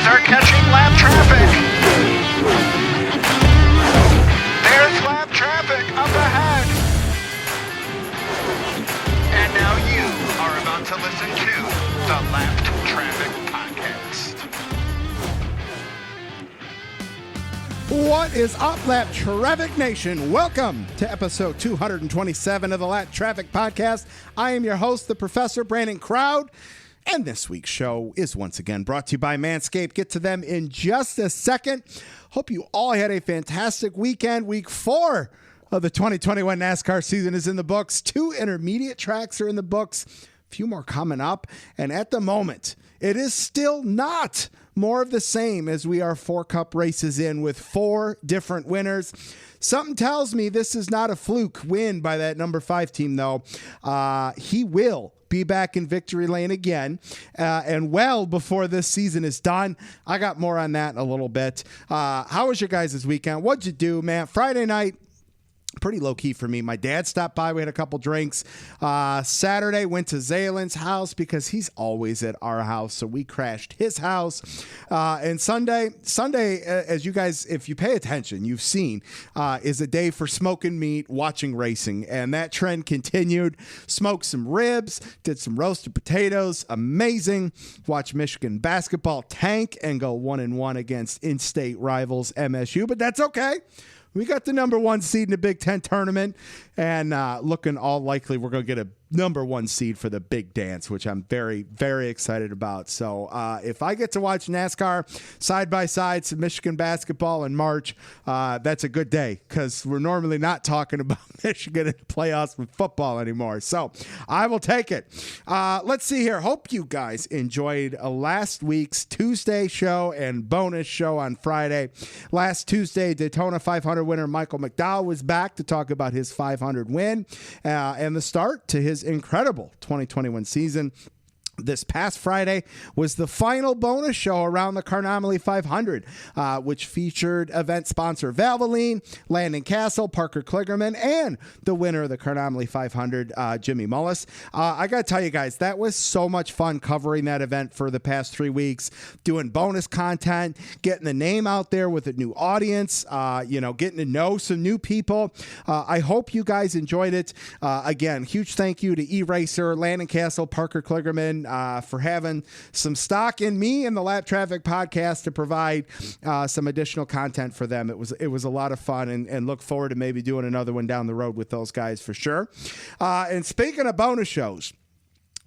are catching lap traffic. There's lap traffic up ahead. And now you are about to listen to the Lapped Traffic Podcast. What is up, Lap Traffic Nation? Welcome to episode 227 of the Lap Traffic Podcast. I am your host, the Professor Brandon Crowd, and this week's show is once again brought to you by Manscaped. Get to them in just a second. Hope you all had a fantastic weekend. Week 4 of the 2021 NASCAR season is in the books. 2 intermediate tracks are in the books. A few more coming up. And at the moment, it is still not more of the same as we are 4 Cup races in with 4 different winners. Something tells me this is not a fluke win by that number 5 team, though. He will be back in victory lane again, and well before this season is done. I got more on that in a little bit. How was your guys' weekend? What'd you do, man? Friday night, pretty low-key for me. My dad stopped by. We had a couple drinks. Saturday, went to Zalen's house because he's always at our house, so we crashed his house. And Sunday, as you guys, if you pay attention, you've seen, is a day for smoking meat, watching racing, and that trend continued. Smoked some ribs, did some roasted potatoes, amazing. Watched Michigan basketball tank and go 1-1 against in-state rivals MSU, but that's okay. We got the number 1 seed in the Big Ten tournament, and looking all likely we're going to get a number 1 seed for the big dance, which I'm very, very excited about. So if I get to watch NASCAR side by side, some Michigan basketball in March, that's a good day because we're normally not talking about Michigan in the playoffs with football anymore. So I will take it. Let's see here. Hope you guys enjoyed last week's Tuesday show and bonus show on Friday. Last Tuesday, Daytona 500 winner Michael McDowell was back to talk about his 500 win and the start to his incredible 2021 season. This past Friday was the final bonus show around the Carnomaly 500, which featured event sponsor Valvoline, Landon Castle, Parker Kligerman, and the winner of the Carnomaly 500, Jimmy Mullis. I got to tell you guys, that was so much fun covering that event for the past 3 weeks, doing bonus content, getting the name out there with a new audience, getting to know some new people. I hope you guys enjoyed it. Again, huge thank you to E-Racer, Landon Castle, Parker Kligerman, for having some stock in me and the Lap Traffic Podcast to provide some additional content for them. It was a lot of fun, and look forward to maybe doing another one down the road with those guys for sure. And speaking of bonus shows,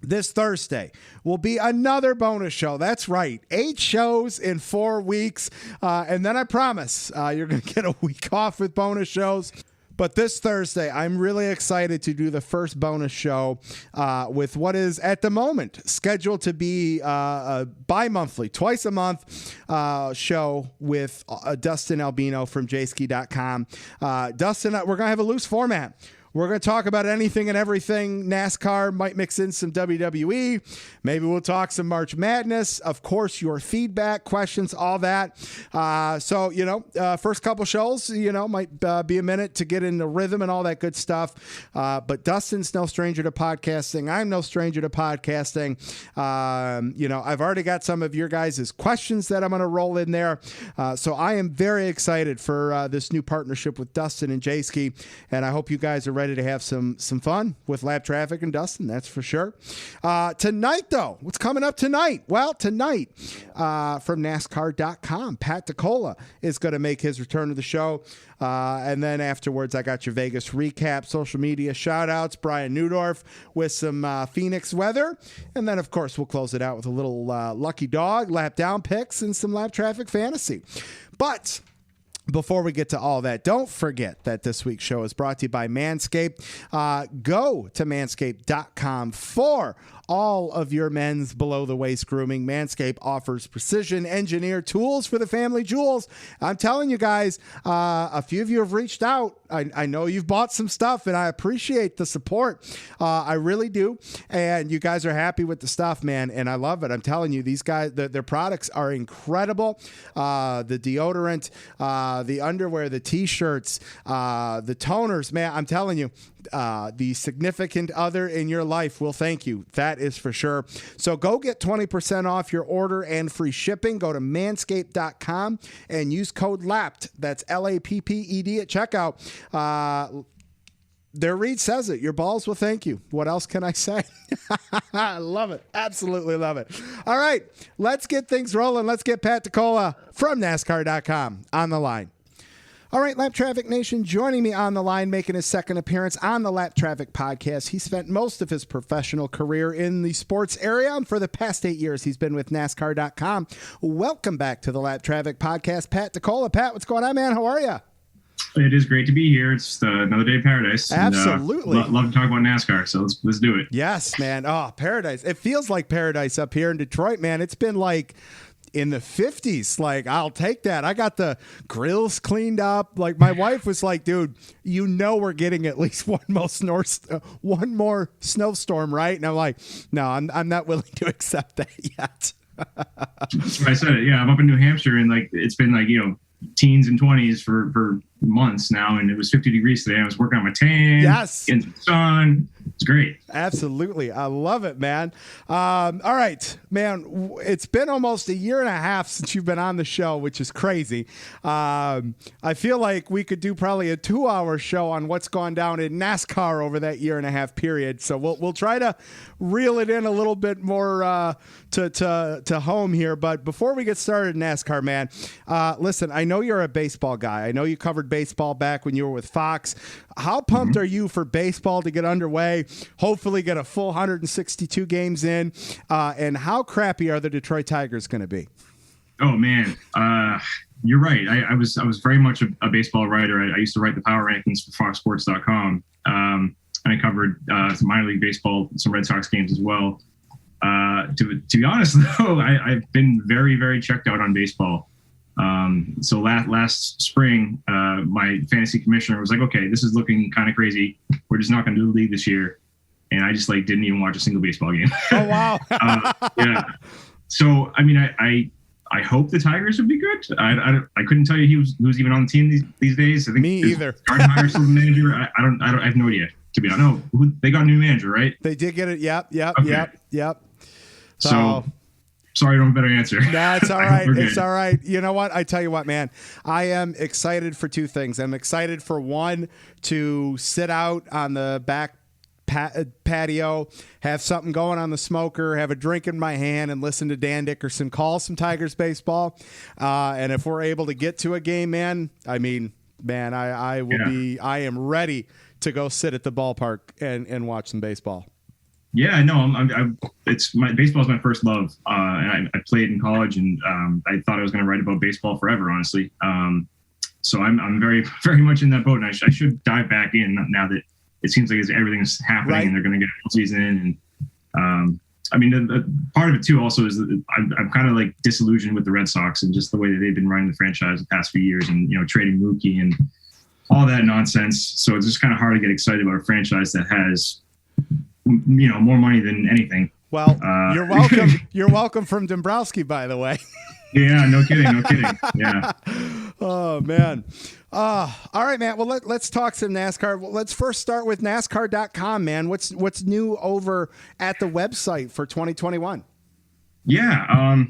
this Thursday will be another bonus show. That's right. 8 shows in 4 weeks. And then I promise you're going to get a week off with bonus shows. But this Thursday, I'm really excited to do the first bonus show with what is, at the moment, scheduled to be a bi-monthly, twice a month show with Dustin Albino from jski.com. Dustin, we're going to have a loose format. We're going to talk about anything and everything NASCAR, might mix in some WWE. Maybe we'll talk some March Madness. Of course, your feedback, questions, all that. First couple shows, might be a minute to get in the rhythm and all that good stuff. But Dustin's no stranger to podcasting. I'm no stranger to podcasting. I've already got some of your guys' questions that I'm going to roll in there. So I am very excited for this new partnership with Dustin and Jski, and I hope you guys are ready to have some fun with Lap Traffic and Dustin, that's for sure. Tonight, though, what's coming up tonight? Well, tonight, from NASCAR.com, Pat DeCola is going to make his return to the show. And then afterwards, I got your Vegas recap, social media shout-outs, Brian Neudorff with some Phoenix weather. And then, of course, we'll close it out with a little Lucky Dog, lap down picks, and some Lap Traffic fantasy. But before we get to all that, don't forget that this week's show is brought to you by Manscaped. Go to manscaped.com for all of your men's below-the-waist grooming. Manscaped offers precision-engineered tools for the family jewels. I'm telling you guys, a few of you have reached out. I know you've bought some stuff, and I appreciate the support. I really do. And you guys are happy with the stuff, man, and I love it. I'm telling you, these guys, their products are incredible. The deodorant, the underwear, the T-shirts, the toners, man, I'm telling you, the significant other in your life will thank you. That is for sure. So go get 20% off your order and free shipping. Go to manscaped.com and use code LAPPED. That's LAPPED at checkout. Their read says it. Your balls will thank you. What else can I say? I love it. Absolutely love it. All right, let's get things rolling. Let's get Pat DeCola from NASCAR.com on the line. All right, Lap Traffic Nation, joining me on the line, making his second appearance on the Lap Traffic podcast. He spent most of his professional career in the sports area, and for the past 8 years, he's been with NASCAR.com. Welcome back to the Lap Traffic podcast, Pat DeCola. Pat, what's going on, man? How are you? It is great to be here. It's another day of paradise. Absolutely. And, love to talk about NASCAR, so let's do it. Yes, man. Oh, paradise. It feels like paradise up here in Detroit, man. It's been like in the 50s. Like, I'll take that. I got the grills cleaned up. Like, my wife was like, dude, you know we're getting at least one more snowstorm, right? And I'm like, no, I'm not willing to accept that yet. That's why I said it. Yeah, I'm up in New Hampshire, and like it's been like, teens and 20s for months now, and it was 50 degrees today. I was working on my tan. Yes. Getting some sun. It's great. Absolutely. I love it, man. All right, man, it's been almost a year and a half since you've been on the show, which is crazy. I feel like we could do probably a 2-hour show on what's gone down in NASCAR over that year and a half period. So we'll try to reel it in a little bit more to home here. But before we get started in NASCAR, man, listen, I know you're a baseball guy. I know you covered baseball back when you were with Fox. How pumped are you for baseball to get underway? Hopefully get a full 162 games in. And how crappy are the Detroit Tigers going to be? Oh man, you're right. I was very much a baseball writer. I used to write the power rankings for FoxSports.com. And I covered some minor league baseball, some Red Sox games as well. To be honest, though, I've been very, very checked out on baseball. So last spring, my fantasy commissioner was like, okay, this is looking kind of crazy. We're just not going to do the league this year. And I just didn't even watch a single baseball game. Oh, wow. Yeah. So, I mean, I hope the Tigers would be good. I couldn't tell you who's even on the team these days. I think me either. Gardner's still the manager. I have no idea, to be honest. No, they got a new manager, right? They did get it. Yep. Okay. Yep. So sorry, I don't have a better answer. No, it's all right. It's all right. You know what? I tell you what, man, I am excited for two things. I'm excited for one, to sit out on the back patio, have something going on the smoker, have a drink in my hand, and listen to Dan Dickerson call some Tigers baseball. And if we're able to get to a game, man, I mean, man, I will be. I am ready to go sit at the ballpark and watch some baseball. Yeah, no, it's my baseball is my first love, and I played in college, and I thought I was going to write about baseball forever, honestly. So I'm very, very much in that boat, and I should dive back in now that it seems like everything's happening, right, and they're going to get a full season in. And I mean, the part of it too also is that I'm kind of like disillusioned with the Red Sox and just the way that they've been running the franchise the past few years, and trading Mookie and all that nonsense. So it's just kind of hard to get excited about a franchise that has more money than anything. Well, you're welcome. You're welcome from Dombrowski, by the way. Yeah, no kidding. Yeah. Oh man. All right, man. Well, let's talk some NASCAR. Well, let's first start with NASCAR.com, man. What's new over at the website for 2021? Yeah.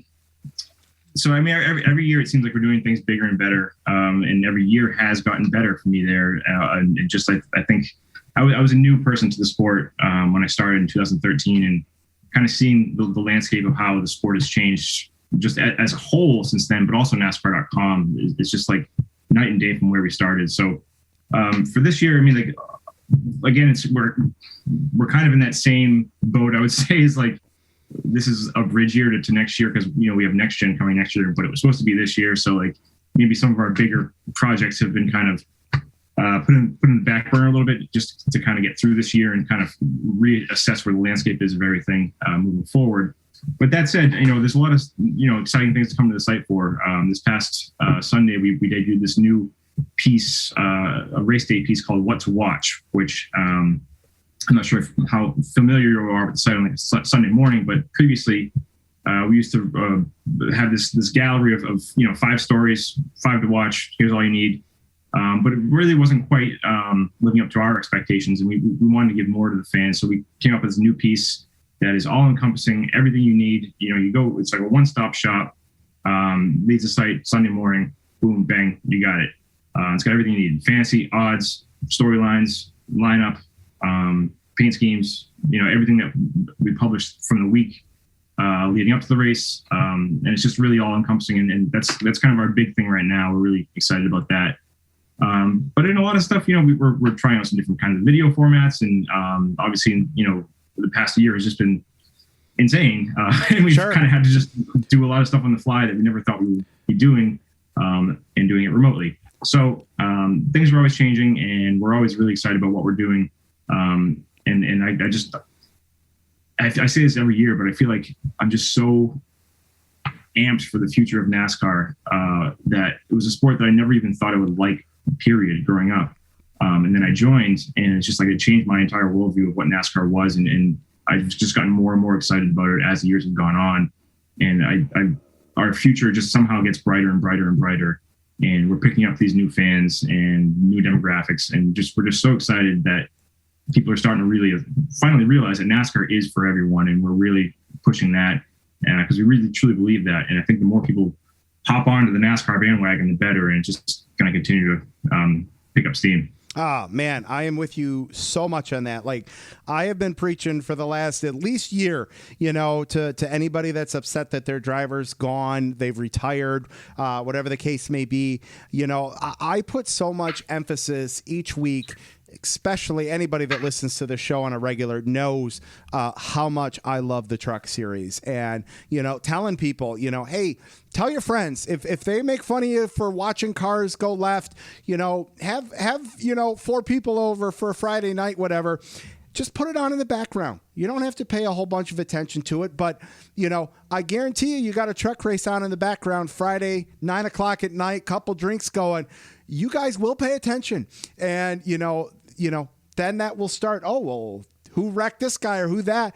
So I mean, every year it seems like we're doing things bigger and better, and every year has gotten better for me there. And just I think I was a new person to the sport when I started in 2013, and kind of seeing the landscape of how the sport has changed just as a whole since then, but also NASCAR.com is just like night and day from where we started. So for this year, I mean, like, again, we're kind of in that same boat, I would say, is like, this is a bridge year to next year, because, we have next gen coming next year, but it was supposed to be this year. So like maybe some of our bigger projects have been kind of put in the back burner a little bit, just to kind of get through this year and kind of reassess where the landscape is of everything moving forward. But that said, there's a lot of, exciting things to come to the site for. This past Sunday, we debuted this new piece, a race day piece called What to Watch, which I'm not sure how familiar you are with the site on like Sunday morning, but previously we used to have this gallery of 5 stories, 5 to watch. Here's all you need. But it really wasn't quite living up to our expectations, and we wanted to give more to the fans. So we came up with this new piece that is all-encompassing, everything you need. You go, it's like a one-stop shop. Leads the site Sunday morning, boom, bang, you got it. It's got everything you need: fantasy, odds, storylines, lineup, paint schemes. Everything that we published from the week leading up to the race, and it's just really all-encompassing. And that's kind of our big thing right now. We're really excited about that. But in a lot of stuff, we're trying out some different kinds of video formats, and obviously, the past year has just been insane, and we've kind of had to just do a lot of stuff on the fly that we never thought we would be doing, and doing it remotely. So things are always changing, and we're always really excited about what we're doing. And I say this every year, but I feel like I'm just so amped for the future of NASCAR that it was a sport that I never even thought I would like, period, growing up. And then I joined, and it's just like it changed my entire worldview of what NASCAR was. And I've just gotten more and more excited about it as the years have gone on. And our future just somehow gets brighter and brighter and brighter. And we're picking up these new fans and new demographics. And we're just so excited that people are starting to really finally realize that NASCAR is for everyone. And we're really pushing that because we really truly believe that. And I think the more people hop onto the NASCAR bandwagon, the better. And it's just going to continue to pick up steam. Oh, man, I am with you so much on that. Like, I have been preaching for the last at least year, to anybody that's upset that their driver's gone, they've retired, whatever the case may be. I put so much emphasis each week, especially anybody that listens to the show on a regular knows how much I love the Truck Series. And, telling people, hey, tell your friends if they make fun of you for watching cars go left, have 4 people over for a Friday night, whatever. Just put it on in the background. You don't have to pay a whole bunch of attention to it, but I guarantee you got a truck race on in the background Friday, 9:00 at night, couple drinks going. You guys will pay attention, and then that will start. Oh, well, who wrecked this guy or who that?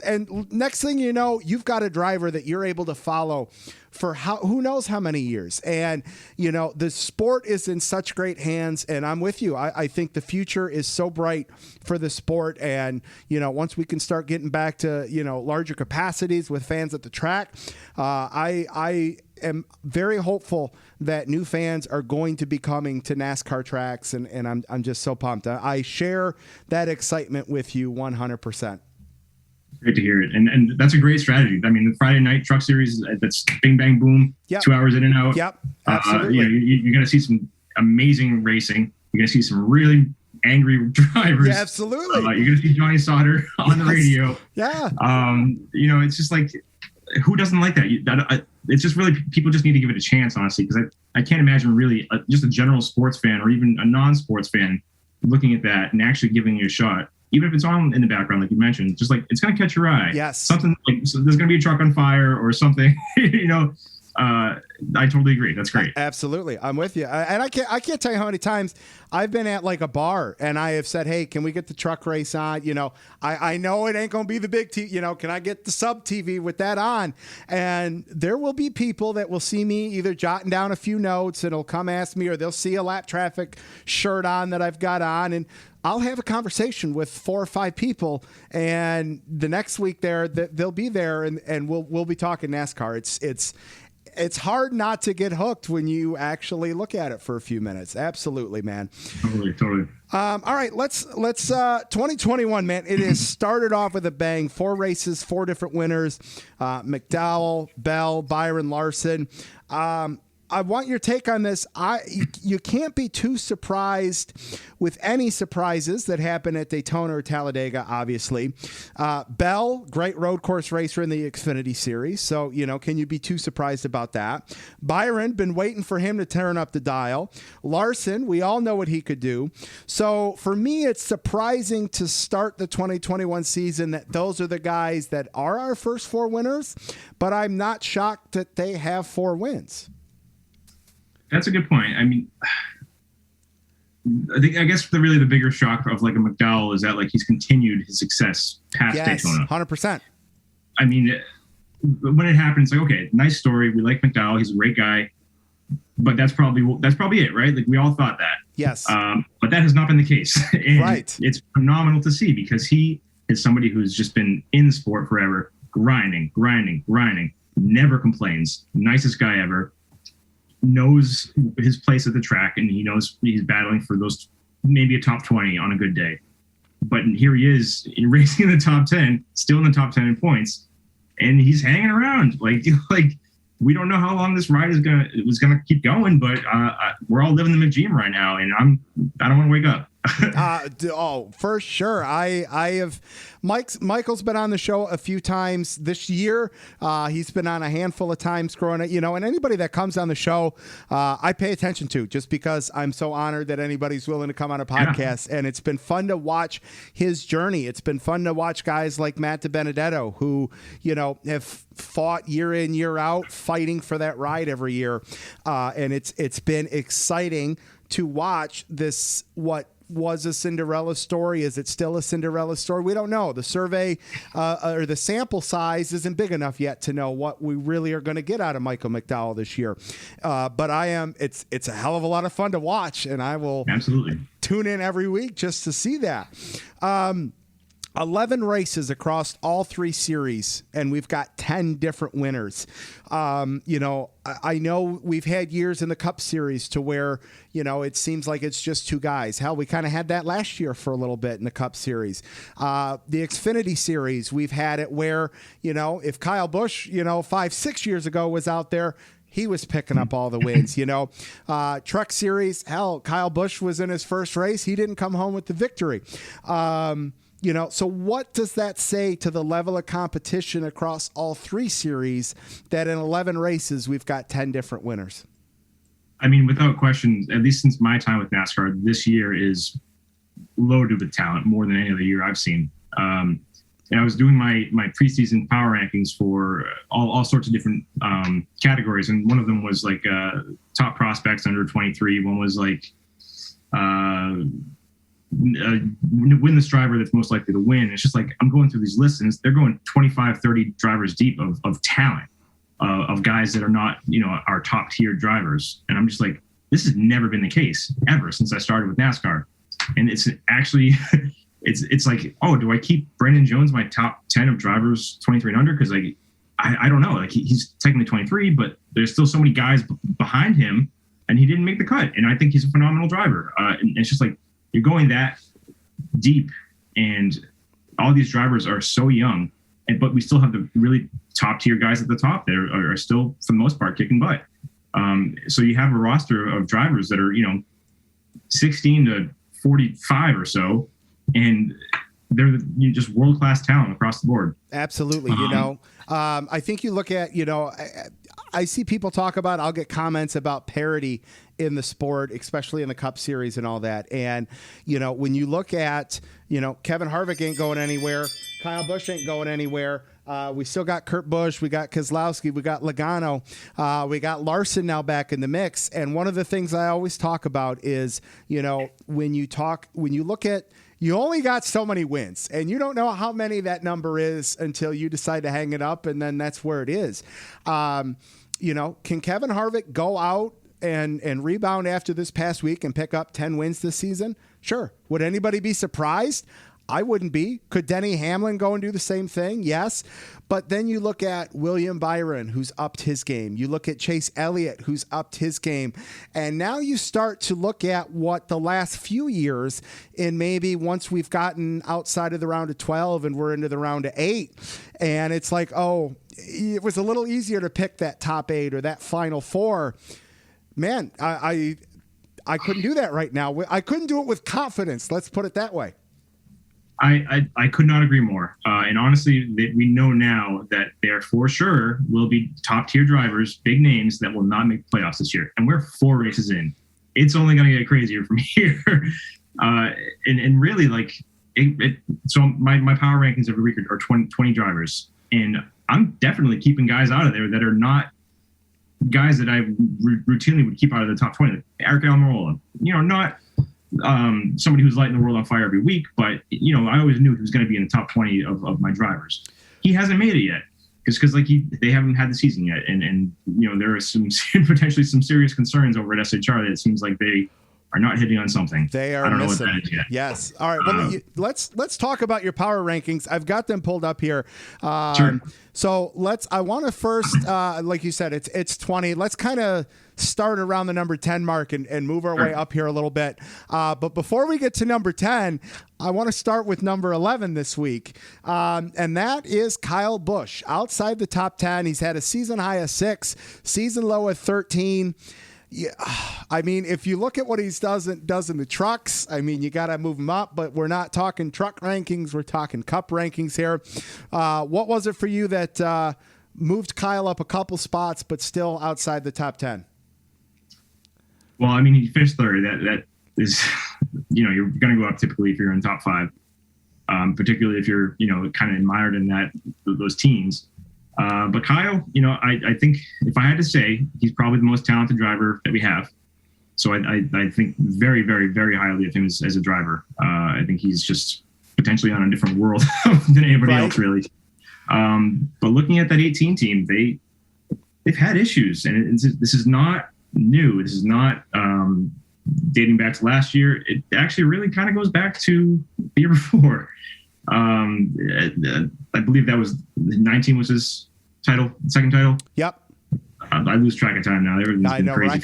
And next thing you know, you've got a driver that you're able to follow for who knows how many years. And, the sport is in such great hands, and I'm with you. I think the future is so bright for the sport. And, once we can start getting back to, larger capacities with fans at the track, I am very hopeful that new fans are going to be coming to NASCAR tracks, and I'm just so pumped. I share that excitement with you 100%. Great to hear it. And that's a great strategy. I mean, the Friday night Truck Series, that's bing, bang, boom, 2 hours in and out. Yep, absolutely. You're going to see some amazing racing. You're going to see some really angry drivers. Yeah, absolutely. You're going to see Johnny Sauter on the radio. Yeah. It's just like, who doesn't like that? It's just really, people just need to give it a chance, honestly, because I can't imagine really just a general sports fan or even a non-sports fan looking at that and actually giving it a shot. Even if it's on in the background, like you mentioned, just like it's going to catch your eye. Yes. Something like, so there's going to be a truck on fire or something, I totally agree. That's great. Absolutely. I'm with you. And I can't tell you how many times I've been at like a bar and I have said, hey, can we get the truck race on? I know it ain't going to be the big TV, can I get the sub TV with that on? And there will be people that will see me either jotting down a few notes and will come ask me, or they'll see a Lap Traffic shirt on that I've got on, and I'll have a conversation with 4 or 5 people, and the next week they'll be there, and we'll be talking NASCAR. It's hard not to get hooked when you actually look at it for a few minutes. Absolutely, man. Totally. All right, let's 2021, man. It has started off with a bang. 4 races, 4 different winners. McDowell, Bell, Byron, Larson. I want your take on this. You can't be too surprised with any surprises that happen at Daytona or Talladega, obviously. Bell, great road course racer in the Xfinity Series. So, can you be too surprised about that? Byron, been waiting for him to turn up the dial. Larson, we all know what he could do. So for me, it's surprising to start the 2021 season that those are the guys that are our first 4 winners, but I'm not shocked that they have 4 wins. That's a good point. I mean, I guess the bigger shock of like a McDowell is that like he's continued his success past Daytona. 100%. I mean, when it happens, like, okay, nice story. We like McDowell. He's a great guy. but that's probably it, right? Like we all thought that. Yes. But that has not been the case. And right. It's phenomenal to see because he is somebody who's just been in the sport forever, grinding, never complains, nicest guy ever, knows his place at the track, and he knows he's battling for those maybe a top 20 on a good day. But here he is racing in the top 10, still in the top 10 in points, and he's hanging around. Like we don't know how long this ride was gonna keep going, but we're all living the McGeam right now, and I don't want to wake up. For sure. I have Michael's been on the show a few times this year. He's been on a handful of times growing up, and anybody that comes on the show, I pay attention to just because I'm so honored that anybody's willing to come on a podcast. Yeah. And it's been fun to watch his journey. It's been fun to watch guys like Matt DiBenedetto who, have fought year in, year out, fighting for that ride every year. And it's been exciting to watch this, what was a Cinderella story. Is it still a Cinderella story? We don't know. The survey or the sample size isn't big enough yet to know what we really are going to get out of Michael McDowell this year. But it's a hell of a lot of fun to watch, and I will absolutely tune in every week just to see that. 11 races across all three series, and we've got 10 different winners. I know we've had years in the Cup Series to where, it seems like it's just two guys. Hell, we kind of had that last year for a little bit in the Cup Series. The Xfinity Series, we've had it where, if Kyle Busch, 5-6 years ago was out there, he was picking up all the wins, Truck Series, hell, Kyle Busch was in his first race. He didn't come home with the victory. So what does that say to the level of competition across all three series that in 11 races, we've got 10 different winners? I mean, without question, at least since my time with NASCAR, this year is loaded with talent more than any other year I've seen. And I was doing my preseason power rankings for all sorts of different categories. And one of them was like top prospects under 23. One was like win this driver that's most likely to win. It's just like I'm going through these lists and they're going 25, 30 drivers deep of talent, of guys that are not, our top tier drivers. And I'm just like, this has never been the case ever since I started with NASCAR. And it's actually, it's like, oh, do I keep Brandon Jones my top 10 of drivers 23 and under? Because I don't know. Like he's technically 23, but there's still so many guys behind him, and he didn't make the cut. And I think he's a phenomenal driver. And it's just like, you're going that deep, and all these drivers are so young, but we still have the really top tier guys at the top that are still, for the most part, kicking butt. So you have a roster of drivers that are, 16 to 45 or so, and they're just world-class talent across the board. Absolutely. I think you look at, I see people talk about, I'll get comments about parity in the sport, especially in the Cup Series and all that. And, when you look at, Kevin Harvick ain't going anywhere. Kyle Busch ain't going anywhere. We still got Kurt Busch. We got Keselowski. We got Logano. We got Larson now back in the mix. And one of the things I always talk about is, when you look at, you only got so many wins, and you don't know how many that number is until you decide to hang it up, and then that's where it is. Can Kevin Harvick go out and rebound after this past week and pick up 10 wins this season? Sure. Would anybody be surprised? I wouldn't be. Could Denny Hamlin go and do the same thing? Yes. But then you look at William Byron, who's upped his game. You look at Chase Elliott, who's upped his game. And now you start to look at what the last few years, and maybe once we've gotten outside of the round of 12 and we're into the round of 8, and it's like, oh, it was a little easier to pick that top 8 or that final 4. Man, I couldn't do that right now. I couldn't do it with confidence. Let's put it that way. I could not agree more. And honestly, we know now that there for sure will be top tier drivers, big names that will not make playoffs this year. And we're 4 races in. It's only going to get crazier from here. And really, like, so my power rankings every week are 20 drivers. And I'm definitely keeping guys out of there that are not guys that I routinely would keep out of the top 20. Like Eric Almirola, not somebody who's lighting the world on fire every week, but I always knew he was going to be in the top 20 of my drivers. He hasn't made it yet. because like they haven't had the season yet, and there are some potentially some serious concerns over at SHR that it seems like they are not hitting on something. They are I don't missing. know what that is yet. Yes. All right. Well, let's talk about your power rankings. I've got them pulled up here. Sure. So I want to first, like you said, it's 20. Let's kind of start around the number 10 mark and move our way up here a little bit. But before we get to number 10, I want to start with number 11 this week. And that is Kyle Busch. Outside the top 10, he's had a season high of 6, season low of 13. Yeah, I mean, if you look at what he does in the trucks, I mean, you got to move him up, but we're not talking truck rankings. We're talking cup rankings here. What was it for you that moved Kyle up a couple spots, but still outside the top 10? Well, I mean, he finished third. That is, you're going to go up typically if you're in top 5, particularly if you're, kind of mired in those teams. But Kyle, I think if I had to say, he's probably the most talented driver that we have. So I think very, very, very highly of him as a driver. I think he's just potentially on a different world than anybody else, really. But looking at that 18 team, they've had issues, and this is not new. This is not dating back to last year. It actually really kind of goes back to the year before. I believe that was 19 was his second title. Yep. I lose track of time now. Everything's been crazy.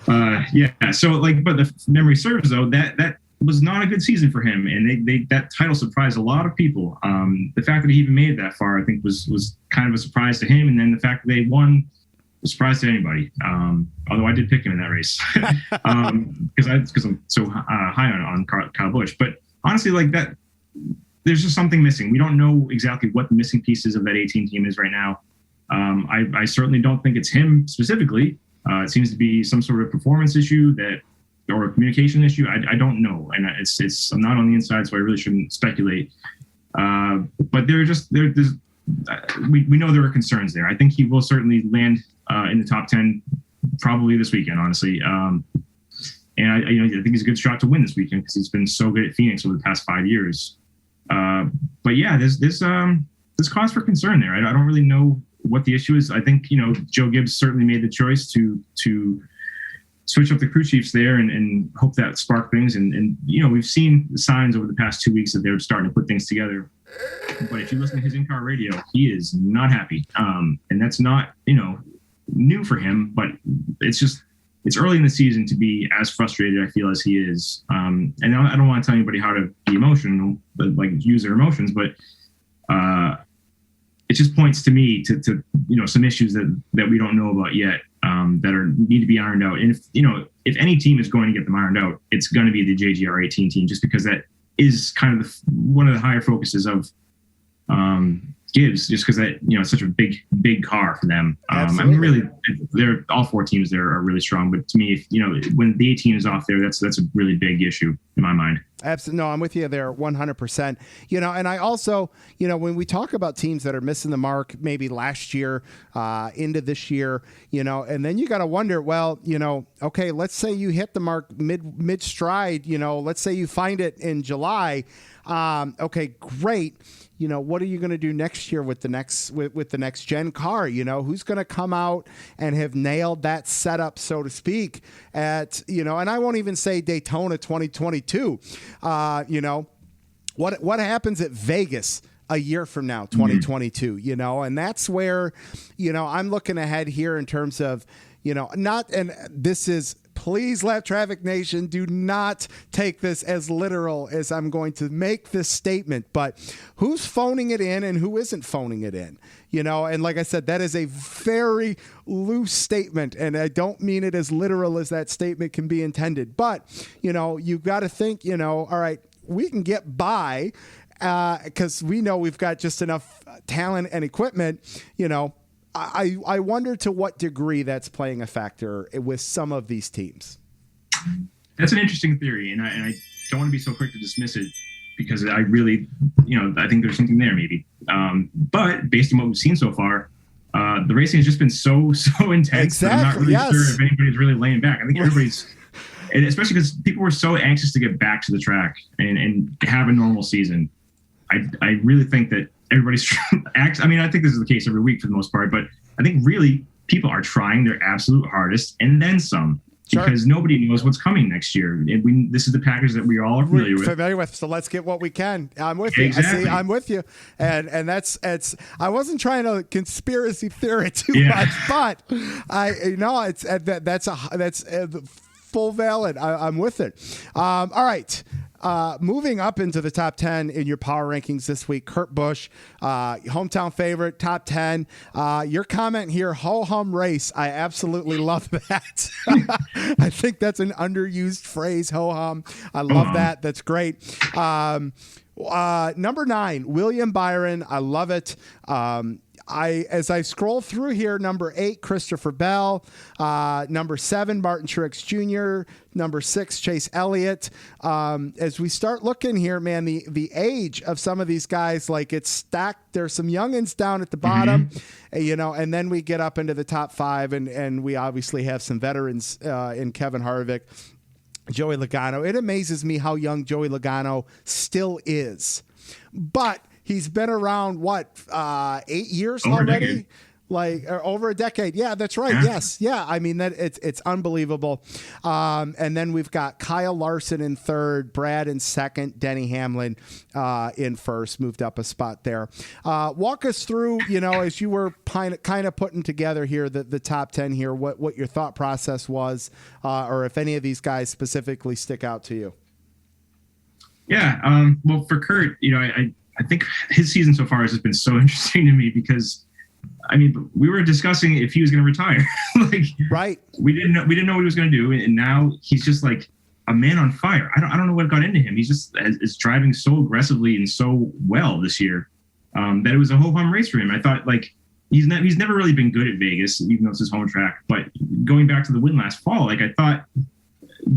Right? Yeah. So but the memory serves though, that was not a good season for him, and that title surprised a lot of people. The fact that he even made it that far, I think, was kind of a surprise to him, and then the fact that they won was a surprise to anybody. Although I did pick him in that race because I'm so high on Kyle Busch, but honestly, that. There's just something missing. We don't know exactly what the missing pieces of that 18 team is right now. I certainly don't think it's him specifically. It seems to be some sort of performance issue or a communication issue. I don't know. And I'm not on the inside, so I really shouldn't speculate. But there's we know there are concerns there. I think he will certainly land in the top 10 probably this weekend, honestly. And I think he's a good shot to win this weekend because he's been so good at Phoenix over the past 5 years. But yeah, there's cause for concern there. I don't really know what the issue is. I think, Joe Gibbs certainly made the choice to switch up the crew chiefs there and hope that sparked things. And we've seen the signs over the past 2 weeks that they're starting to put things together. But if you listen to his in-car radio, he is not happy. And that's not, new for him, but it's early in the season to be as frustrated, I feel, as he is. And I don't want to tell anybody how to be emotional, but use their emotions. But it just points to me to some issues that we don't know about yet that need to be ironed out. And if any team is going to get them ironed out, it's going to be the JGR 18 team, just because that is kind of one of the higher focuses of Gibbs, just because that it's such a big car for them. I mean, really, they're all 4 teams there are really strong. But to me, if when the 18 is off there, that's a really big issue in my mind. Absolutely. No, I'm with you there 100%. And I also, when we talk about teams that are missing the mark, maybe last year into this year, and then you got to wonder, well, okay, let's say you hit the mark mid stride, let's say you find it in July. Okay, great. What are you going to do next year with the next gen car? Who's going to come out and have nailed that setup, so to speak, at, and I won't even say Daytona 2022. What happens at Vegas a year from now, 2022, and that's where, I'm looking ahead here in terms of, please, Lap Traffic Nation, do not take this as literal as I'm going to make this statement, but who's phoning it in and who isn't phoning it in? And like I said, that is a very loose statement, and I don't mean it as literal as that statement can be intended. But, you've got to think, all right, we can get by because we know we've got just enough talent and equipment, I wonder to what degree that's playing a factor with some of these teams. That's an interesting theory, and I don't want to be so quick to dismiss it because I really, I think there's something there maybe. But based on what we've seen so far, the racing has just been so intense. Exactly. That I'm not really sure if anybody's really laying back. I think everybody's, and especially because people were so anxious to get back to the track and have a normal season. I really think that everybody's acts. I mean, I think this is the case every week for the most part, but I think really people are trying their absolute hardest and then some. Sure. Because nobody knows what's coming next year. This is the package that we all are familiar with. So let's get what we can. I'm with you. Exactly. I'm with you. And that's I wasn't trying to conspiracy theory too much, but that's full valid. I'm with it. All right. Moving up into the top 10 in your power rankings this week, Kurt Busch, hometown favorite, top 10. Your comment here, ho-hum race. I absolutely love that. I think that's an underused phrase, ho-hum. I love that. That's great. Number 9, William Byron. I love it. As I scroll through here, number 8, Christopher Bell, number 7, Martin Truex Jr., number 6, Chase Elliott. As we start looking here, man, the age of some of these guys, like it's stacked. There's some youngins down at the bottom, and then we get up into the top 5, and we obviously have some veterans in Kevin Harvick, Joey Logano. It amazes me how young Joey Logano still is, but he's been around, 8 years already? Over a decade. Yeah, that's right. Yeah. Yes. Yeah. I mean, it's unbelievable. And then we've got Kyle Larson in third, Brad in second, Denny Hamlin in first, moved up a spot there. Walk us through, as you were kind of putting together here, the top 10 here, what your thought process was, or if any of these guys specifically stick out to you. Yeah. Well, for Kurt, I think his season so far has just been so interesting to me because, I mean, we were discussing if he was going to retire. Right. We didn't know what he was going to do, and now he's just like a man on fire. I don't know what got into him. He's just is driving so aggressively and so well this year that it was a ho-hum race for him. I thought he's never really been good at Vegas, even though it's his home track. But going back to the win last fall, I thought,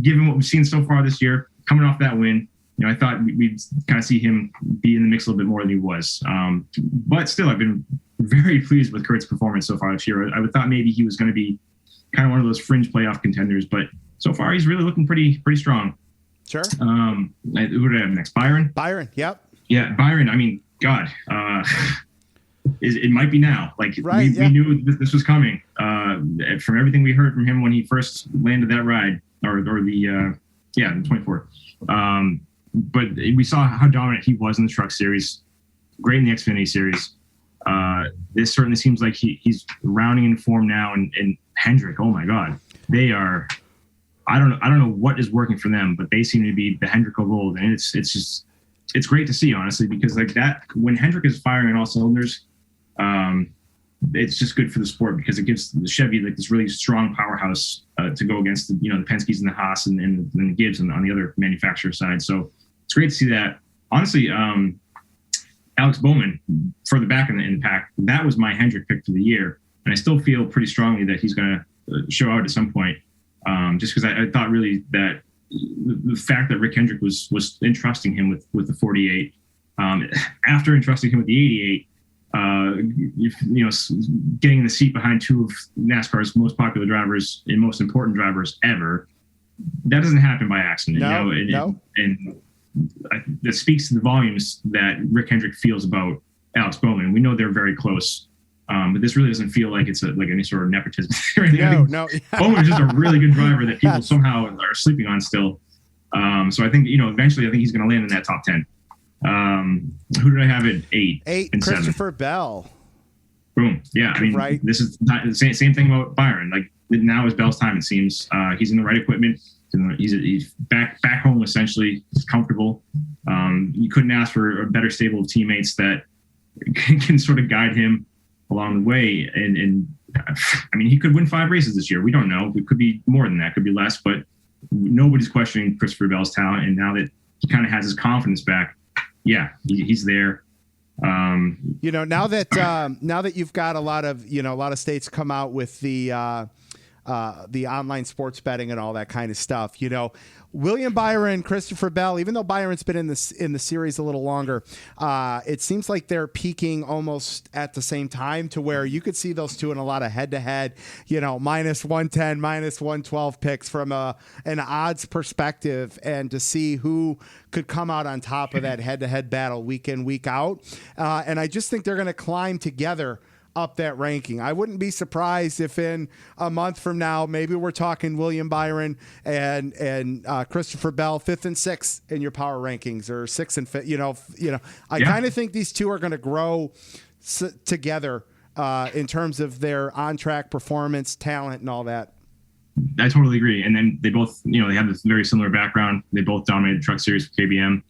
given what we've seen so far this year, coming off that win. I thought we'd kind of see him be in the mix a little bit more than he was. But still, I've been very pleased with Kurt's performance so far this year. I would thought maybe he was going to be kind of one of those fringe playoff contenders, but so far he's really looking pretty strong. Sure. Who do I have next? Byron? Byron, yep. Yeah, Byron. I mean, God, it might be now. We knew this was coming from everything we heard from him when he first landed that ride, or the 24. But we saw how dominant he was in the Truck Series, great in the Xfinity Series. This certainly seems like he's rounding in form now. And Hendrick, oh my God, they are. I don't know what is working for them, but they seem to be the Hendrick of old, and it's great to see, honestly, because that when Hendrick is firing on all cylinders, it's just good for the sport because it gives the Chevy this really strong powerhouse to go against the Penske's and the Haas and the Gibbs on the other manufacturer side. So it's great to see that. Honestly, Alex Bowman further back in the pack, that was my Hendrick pick for the year, and I still feel pretty strongly that he's going to show out at some point. Just because I thought really that the fact that Rick Hendrick was entrusting him with the 48, after entrusting him with the 88. Getting in the seat behind two of NASCAR's most popular drivers and most important drivers ever, that doesn't happen by accident. No. And that speaks to the volumes that Rick Hendrick feels about Alex Bowman. We know they're very close, but this really doesn't feel like it's like any sort of nepotism or anything. No. Bowman is just a really good driver that people somehow are sleeping on still. So I think eventually I think he's going to land in that top 10. Who did I have at 8? 8, and Christopher 7? Boom. Boom. Yeah. I mean, right. This is not the same thing about Byron. Now is Bell's time, it seems. He's in the right equipment. He's back home, essentially. He's comfortable. You couldn't ask for a better stable of teammates that can sort of guide him along the way. And I mean, he could win 5 races this year. We don't know. It could be more than that. Could be less, but nobody's questioning Christopher Bell's talent. And now that he kind of has his confidence back, yeah, he's there. Now that you've got a lot of states come out with the the online sports betting and all that kind of stuff. You know, William Byron, Christopher Bell, even though Byron's been in the series a little longer, it seems like they're peaking almost at the same time, to where you could see those two in a lot of head-to-head, you know, minus 110, minus 112 picks from an odds perspective, and to see who could come out on top of that head-to-head battle week in, week out. And I just think they're going to climb together up that ranking. I wouldn't be surprised if in a month from now, maybe we're talking William Byron and Christopher Bell 5th and 6th in your power rankings, or 6th and 5th. You know, I kind of think these two are going to grow together in terms of their on-track performance, talent, and all that. I totally agree. And then they both, you know, they have this very similar background. They both dominated the Truck Series for KBM.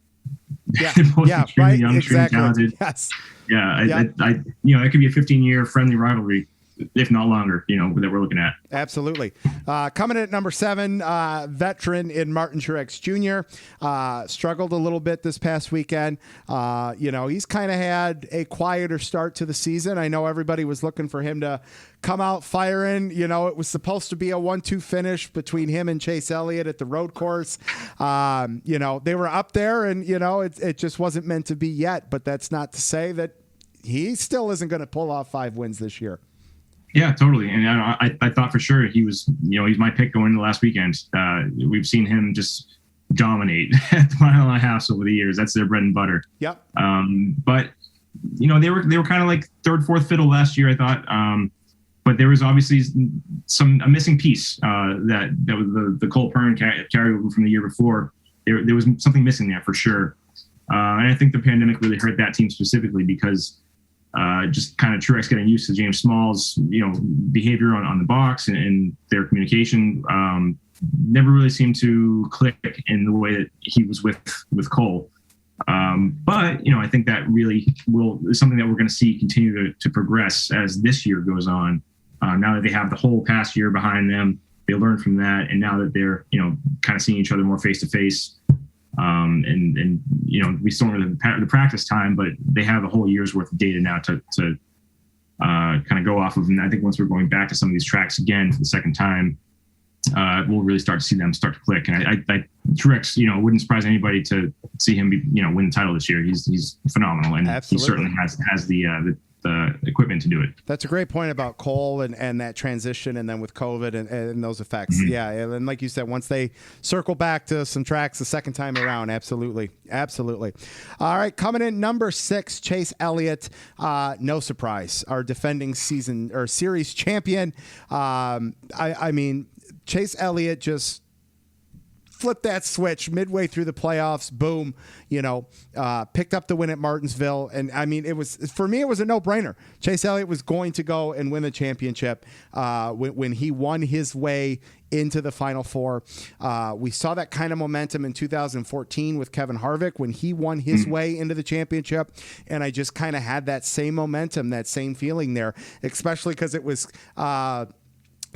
Yeah, both yeah, extremely right, young, exactly. talented. Yes. Yeah, I you know, it could be a 15-year friendly rivalry, if not longer, you know, that we're looking at. Absolutely. Coming in at number 7, veteran in Martin Truex Jr. Struggled a little bit this past weekend. You know, he's kind of had a quieter start to the season. I know everybody was looking for him to come out firing. You know, it was supposed to be a 1-2 finish between him and Chase Elliott at the road course. You know, they were up there, and, you know, it just wasn't meant to be yet. But that's not to say that he still isn't going to pull off 5 wins this year. Yeah, totally. And I thought for sure he was, you know, he's my pick going into last weekend. We've seen him just dominate at the mile and a half over the years. That's their bread and butter. Yep. But, you know, they were kind of like 3rd, 4th fiddle last year, I thought. But there was obviously a missing piece that was the Cole Pern carryover from the year before. There was something missing there for sure. And I think the pandemic really hurt that team specifically, because just kind of Truex getting used to James Small's, you know, behavior on the box and their communication never really seemed to click in the way that he was with Cole. But, you know, I think that really is something that we're going to see continue to progress as this year goes on. Now that they have the whole past year behind them, they learned from that. And now that they're, you know, kind of seeing each other more face to face, and you know, we still don't have the practice time, but they have a whole year's worth of data now to kind of go off of. And I think once we're going back to some of these tracks again for the second time, we'll really start to see them start to click. And I Truex, you know, wouldn't surprise anybody to see him win the title this year. He's phenomenal, and Absolutely. He certainly has the equipment to do it. That's a great point about Cole and that transition, and then with COVID and those effects. Mm-hmm. Yeah, and like you said, once they circle back to some tracks the second time around, absolutely. All right, coming in number 6, Chase Elliott. No surprise, our defending season or series champion. I mean, Chase Elliott just flipped that switch midway through the playoffs. Boom, you know, picked up the win at Martinsville. And I mean, for me, it was a no-brainer. Chase Elliott was going to go and win the championship when he won his way into the Final Four. We saw that kind of momentum in 2014 with Kevin Harvick when he won his way into the championship. And I just kind of had that same momentum, that same feeling there, especially because it was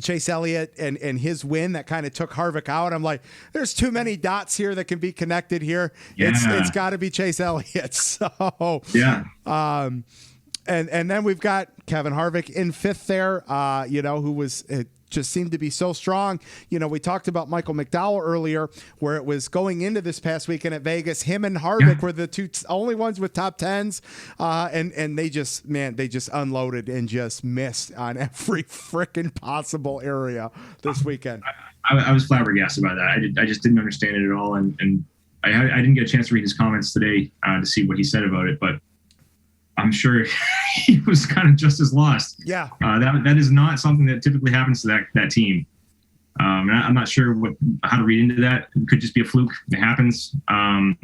Chase Elliott and his win that kind of took Harvick out. I'm like, there's too many dots here that can be connected here. Yeah. It's got to be Chase Elliott. So yeah. And then we've got Kevin Harvick in 5th there, you know, who was just seemed to be so strong. You know, we talked about Michael McDowell earlier, where it was going into this past weekend at Vegas. Him and Harvick were the two only ones with top 10s. And they just unloaded and just missed on every freaking possible area this weekend. I was flabbergasted by that. I just didn't understand it at all. And I didn't get a chance to read his comments today to see what he said about it, but I'm sure he was kind of just as lost. Yeah. That is not something that typically happens to that team. And I'm not sure how to read into that. It could just be a fluke. It happens. But,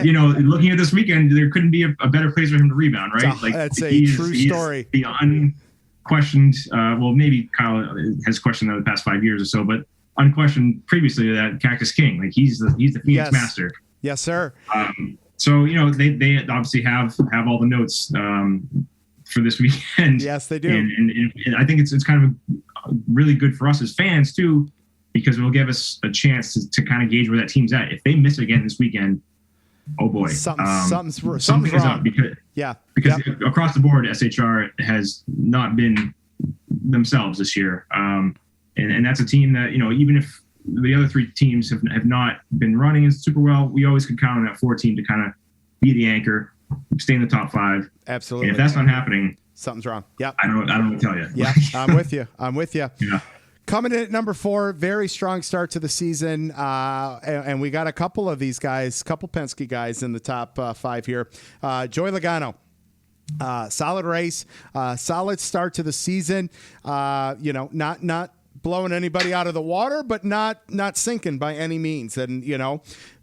you know, looking at this weekend, there couldn't be a better place for him to rebound, right? That's a true story. The unquestioned, well, maybe Kyle has questioned that the past 5 years or so, but unquestioned previously that Cactus King. Like he's the Phoenix Master. Yes, sir. So, you know, they obviously have all the notes for this weekend. Yes, they do. And I think it's kind of really good for us as fans, too, because it will give us a chance to kind of gauge where that team's at. If they miss again this weekend, oh, boy. Something's Something is wrong. up because across the board, SHR has not been themselves this year. And that's a team that, even if the other three teams have not been running super well, we always could count on that 4 team to kind of be the anchor, stay in the top 5. Absolutely. And if that's not happening, something's wrong. Yep. I don't know what to tell you. Yeah, I'm with you. Yeah. Coming in at number 4, very strong start to the season. And we got a couple of these guys, couple Penske guys in the top 5 here. Joey Logano. Solid race, solid start to the season. Not blowing anybody out of the water, but not sinking by any means. And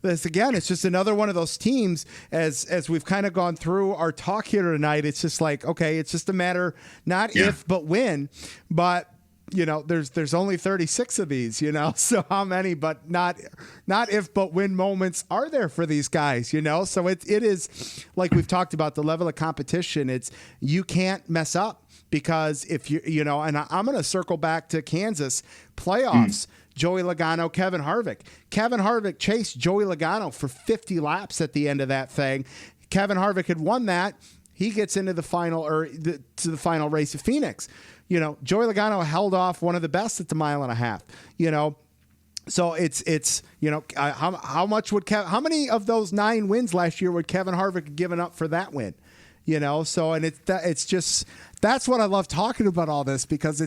this again, it's just another one of those teams. As we've kind of gone through our talk here tonight, it's just like, okay, it's just a matter not if but when. But there's only 36 of these, so how many, but not if, but when moments are there for these guys, so it is like we've talked about the level of competition. It's, you can't mess up because if and I'm going to circle back to Kansas playoffs, Joey Logano, Kevin Harvick chased Joey Logano for 50 laps at the end of that thing. Kevin Harvick had won that. He gets into the final to the final race of Phoenix. Joey Logano held off one of the best at the 1.5 miles, so it's how much would how many of those 9 wins last year would Kevin Harvick have given up for that win? So, and it's just, that's what I love talking about all this, because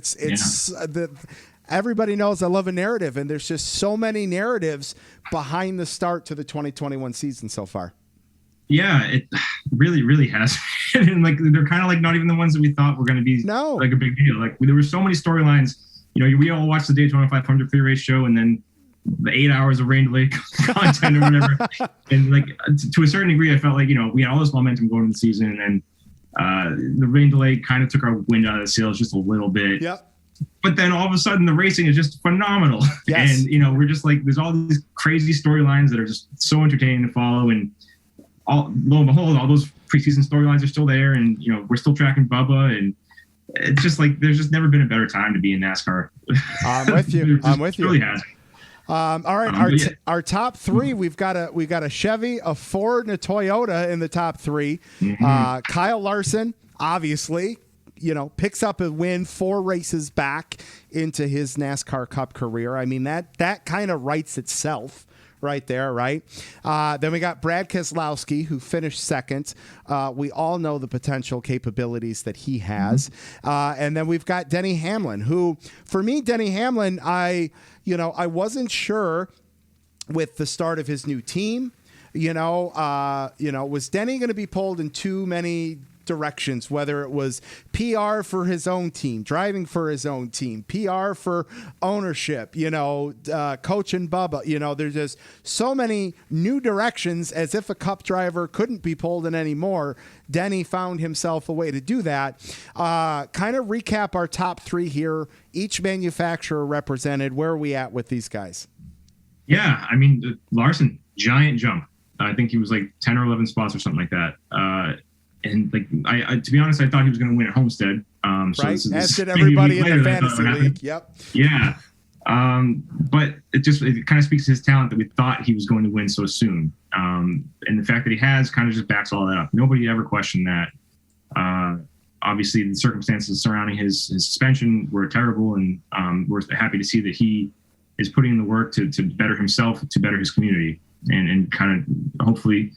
everybody knows I love a narrative, and there's just so many narratives behind the start to the 2021 season so far. Yeah, it really, really has. And they're kind of like not even the ones that we thought were going to be like a big deal. Like, there were so many storylines. We all watched the Daytona 500 pre-race show, and then the 8 hours of rain delay content or whatever. And to a certain degree, I felt like, we had all this momentum going into the season, and then the rain delay kind of took our wind out of the sails just a little bit. Yep. But then all of a sudden the racing is just phenomenal. Yes. And, we're just like, there's all these crazy storylines that are just so entertaining to follow. And lo and behold, all those preseason storylines are still there. And, we're still tracking Bubba. And it's just like, there's just never been a better time to be in NASCAR. I'm with you. It really has. All right, our top 3, we've got a Chevy, a Ford, and a Toyota in the top 3. Mm-hmm. Kyle Larson, obviously, picks up a win 4 races back into his NASCAR Cup career. I mean, that kind of writes itself right there, right? Then we got Brad Keselowski, who finished 2nd. We all know the potential capabilities that he has. And then we've got Denny Hamlin, who, for me, Denny Hamlin, I wasn't sure with the start of his new team, was Denny going to be pulled in too many directions, whether it was PR for his own team, driving for his own team, PR for ownership, coach and Bubba, there's just so many new directions, as if a Cup driver couldn't be pulled in anymore. Denny found himself a way to do that. Kind of recap our top 3 here, each manufacturer represented. Where are we at with these guys? Yeah, I mean, Larson, giant jump. I think he was like 10 or 11 spots or something like that. And I to be honest, I thought he was going to win at Homestead. So right, as did everybody in the fantasy league. Yep. Yeah. But it kind of speaks to his talent that we thought he was going to win so soon. And the fact that he has kind of just backs all that up. Nobody ever questioned that. Obviously, the circumstances surrounding his suspension were terrible, and we're happy to see that he is putting in the work to better himself, to better his community, and kind of hopefully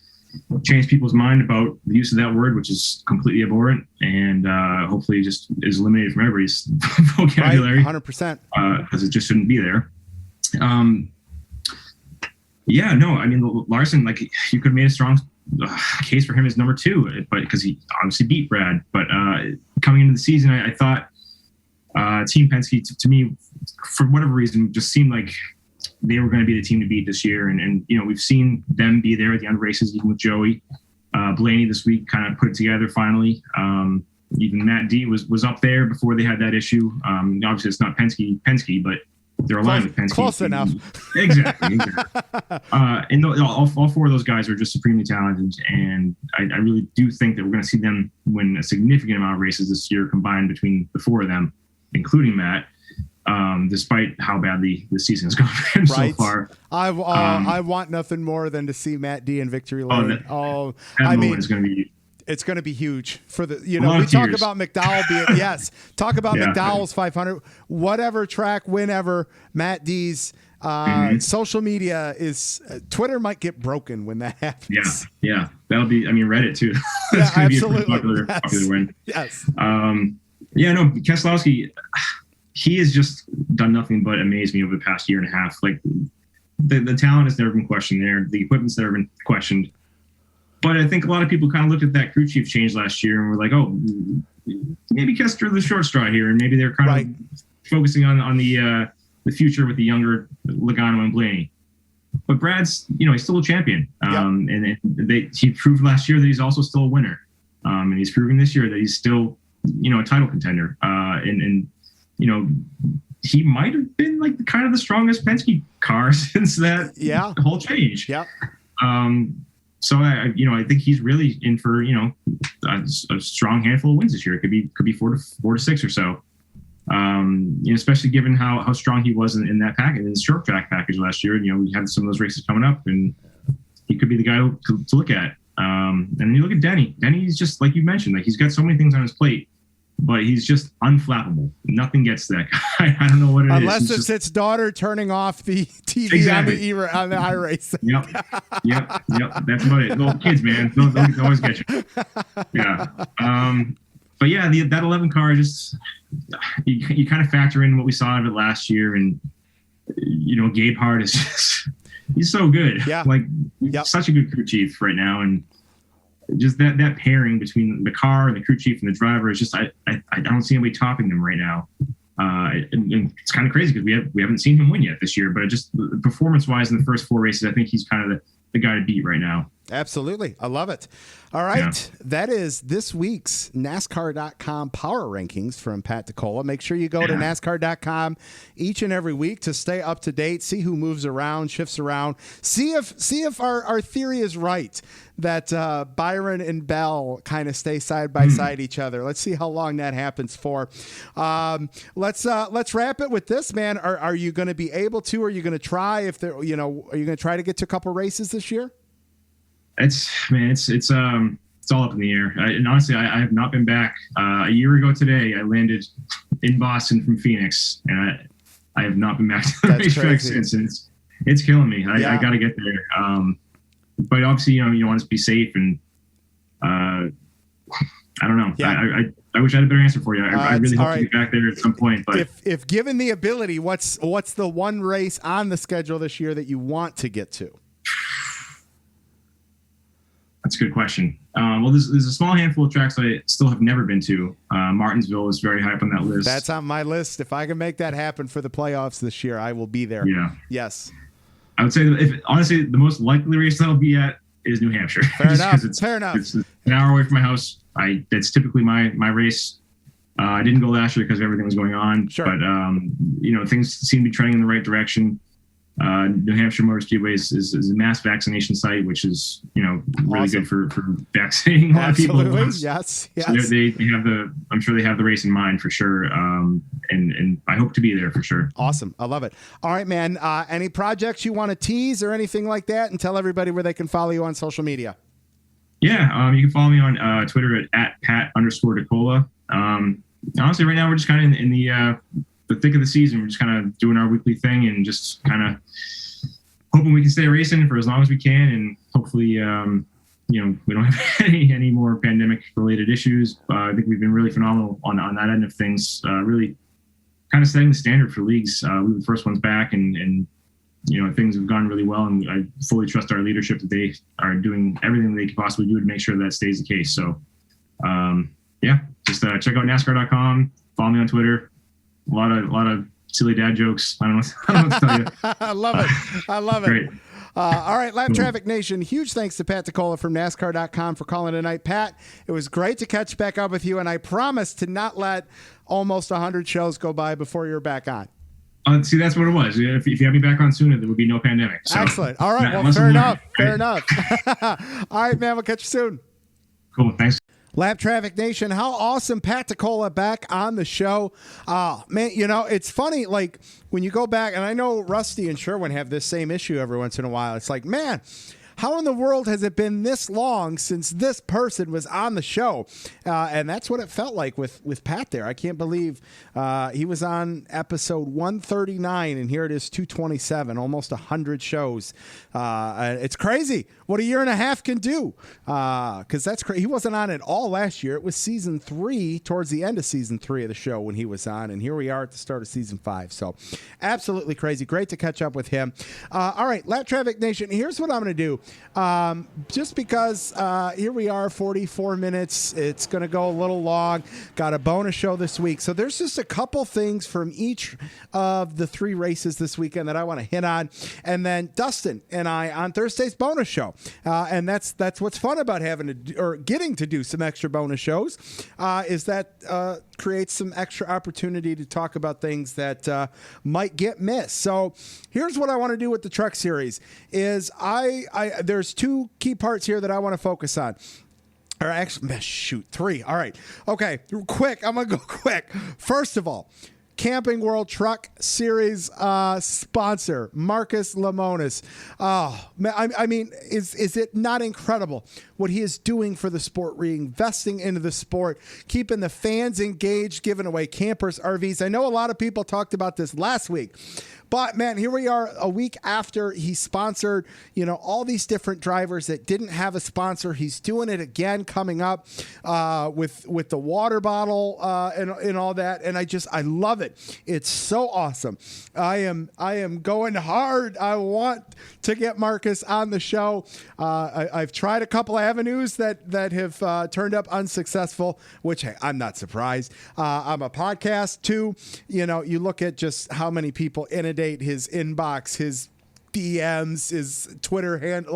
change people's mind about the use of that word, which is completely abhorrent, and hopefully just is eliminated from everybody's vocabulary. Right, 100%. Because it just shouldn't be there. Larson, you could have made a strong case for him as number 2, but because he obviously beat Brad. But coming into the season, I thought Team Penske, to me, for whatever reason, just seemed like they were going to be the team to beat this year. And we've seen them be there at the end of races, even with Joey. Blaney this week kind of put it together finally. Even Matt D was up there before they had that issue. Obviously, it's not Penske, but they're aligned with Penske. Close enough. Exactly. And all 4 of those guys are just supremely talented. And I really do think that we're going to see them win a significant amount of races this year combined between the 4 of them, including Matt. Despite how badly the season has gone for him so far. I want nothing more than to see Matt D in victory lane. That moment is going to be It's going to be huge for the, A lot we of talk tears. about McDowell being, yes, talk about McDowell's 500, whatever track, whenever, Matt D's, social media is, Twitter might get broken when that happens. Yeah. That'll be, Reddit too. That's going to be a pretty popular win. Yes. Keselowski, he has just done nothing but amaze me over the past year and a half. Like the talent has never been questioned there. The equipment's never been questioned. But I think a lot of people kind of looked at that crew chief change last year and were like, oh, maybe Kester the short straw here. And maybe they're kind of focusing on the future with the younger Logano and Blaney. But Brad's, he's still a champion. And he proved last year that he's also still a winner. And he's proving this year that he's still, a title contender. And he might have been like kind of the strongest Penske car since that whole change. Yeah. So I think he's really in for a strong handful of wins this year. It could be 4 to 6 or so. Especially given how strong he was in that package, in the short track package last year. We had some of those races coming up, and he could be the guy to look at. And then you look at Denny. Denny's just like you mentioned, like he's got so many things on his plate, but he's just unflappable. Nothing gets that guy. I don't know what it is. Unless it's its daughter turning off the TV on the iRace. Yep. That's about it. Little kids, man. They'll always get you. Yeah. But yeah, that 11 car just you kind of factor in what we saw of it last year, and Gabe Hart is just he's so good. Yeah. Like such a good crew chief right now, and just that pairing between the car and the crew chief and the driver is just I don't see anybody topping them right now. And it's kind of crazy because we haven't seen him win yet this year, but just performance wise in the first 4 races, I think he's kind of the guy to beat right now. Absolutely. I love it. All right. Yeah. That is this week's NASCAR.com power rankings from Pat DeCola. Make sure you go to NASCAR.com each and every week to stay up to date, see who moves around, shifts around, see if our theory is right that Byron and Bell kind of stay side by side each other. Let's see how long that happens for. Let's wrap it with this, man. Are you going to be able to? Are you going to try? Are you going to try to get to a couple races this year? It's all up in the air. And honestly, I have not been back. A year ago today, I landed in Boston from Phoenix, and I have not been back to the racetrack since. It's killing me. I got to get there. But obviously, you want to be safe, and I don't know. Yeah. I wish I had a better answer for you. I really hope to get back there at some point. But if given the ability, what's the one race on the schedule this year that you want to get to? That's a good question. Well, there's a small handful of tracks I still have never been to. Martinsville is very high up on that list. That's on my list. If I can make that happen for the playoffs this year, I will be there. Yeah. Yes. I would say honestly, the most likely race that I'll be at is New Hampshire. Fair enough. It's an hour away from my house. That's typically my race. I didn't go last year because everything was going on. Sure. But things seem to be trending in the right direction. New Hampshire Motor Speedway is a mass vaccination site, which is really awesome. Good for vaccinating a lot of people. Yes. So they have I'm sure they have the race in mind for sure. And I hope to be there for sure. Awesome. I love it. All right, man. Any projects you want to tease or anything like that, and tell everybody where they can follow you on social media? Yeah. You can follow me on Twitter at Pat_DeCola. Honestly, right now we're just kind of in the thick of the season. We're just kind of doing our weekly thing and just kind of hoping we can stay racing for as long as we can. And hopefully, we don't have any more pandemic related issues. I think we've been really phenomenal on that end of things, really kind of setting the standard for leagues. We were the first ones back and things have gone really well. And I fully trust our leadership that they are doing everything they could possibly do to make sure that stays the case. So, just check out NASCAR.com, follow me on Twitter. A lot of silly dad jokes. I don't know what to tell you. I love it. Great. All right, Lap Traffic Nation, huge thanks to Pat DeCola from NASCAR.com for calling tonight. Pat, it was great to catch back up with you, and I promise to not let almost 100 shows go by before you're back on. See, that's what it was. If you had me back on sooner, there would be no pandemic. So. Excellent. All right, well, fair enough. Fair enough. All right, man, we'll catch you soon. Cool, thanks. Lap Traffic Nation, how awesome. Pat DeCola back on the show. Man, it's funny, like, when you go back, and I know Rusty and Sherwin have this same issue every once in a while. It's like, man, how in the world has it been this long since this person was on the show? And that's what it felt like with Pat there. I can't believe he was on episode 139, and here it is, 227, almost 100 shows. It's crazy what a year and a half can do, because that's crazy. He wasn't on at all last year. It was season 3, towards the end of season 3 of the show when he was on, and here we are at the start of season 5. So absolutely crazy. Great to catch up with him. All right, Lap Traffic Nation, here's what I'm going to do. Just because here we are, 44 minutes. It's going to go a little long. Got a bonus show this week. So there's just a couple things from each of the 3 races this weekend that I want to hit on. And then Dustin and I on Thursday's bonus show. And that's what's fun about getting to do some extra bonus shows, is that creates some extra opportunity to talk about things that might get missed. So here's what I want to do with the Truck Series is there's 2 key parts here that I want to focus on. Or actually, 3. All right. Okay. Quick. I'm going to go quick. First of all, Camping World Truck Series sponsor, Marcus Lemonis. Oh, man, I mean, is it not incredible what he is doing for the sport, reinvesting into the sport, keeping the fans engaged, giving away campers, RVs? I know a lot of people talked about this last week, but man, here we are a week after he sponsored, all these different drivers that didn't have a sponsor. He's doing it again coming up with the water bottle and all that. And I love it. It's so awesome. I am going hard. I want to get Marcus on the show. I've tried a couple of avenues that have turned up unsuccessful, which, hey, I'm not surprised. I'm a podcast too. You look at just how many people inundate his inbox, his DMs, his Twitter handle.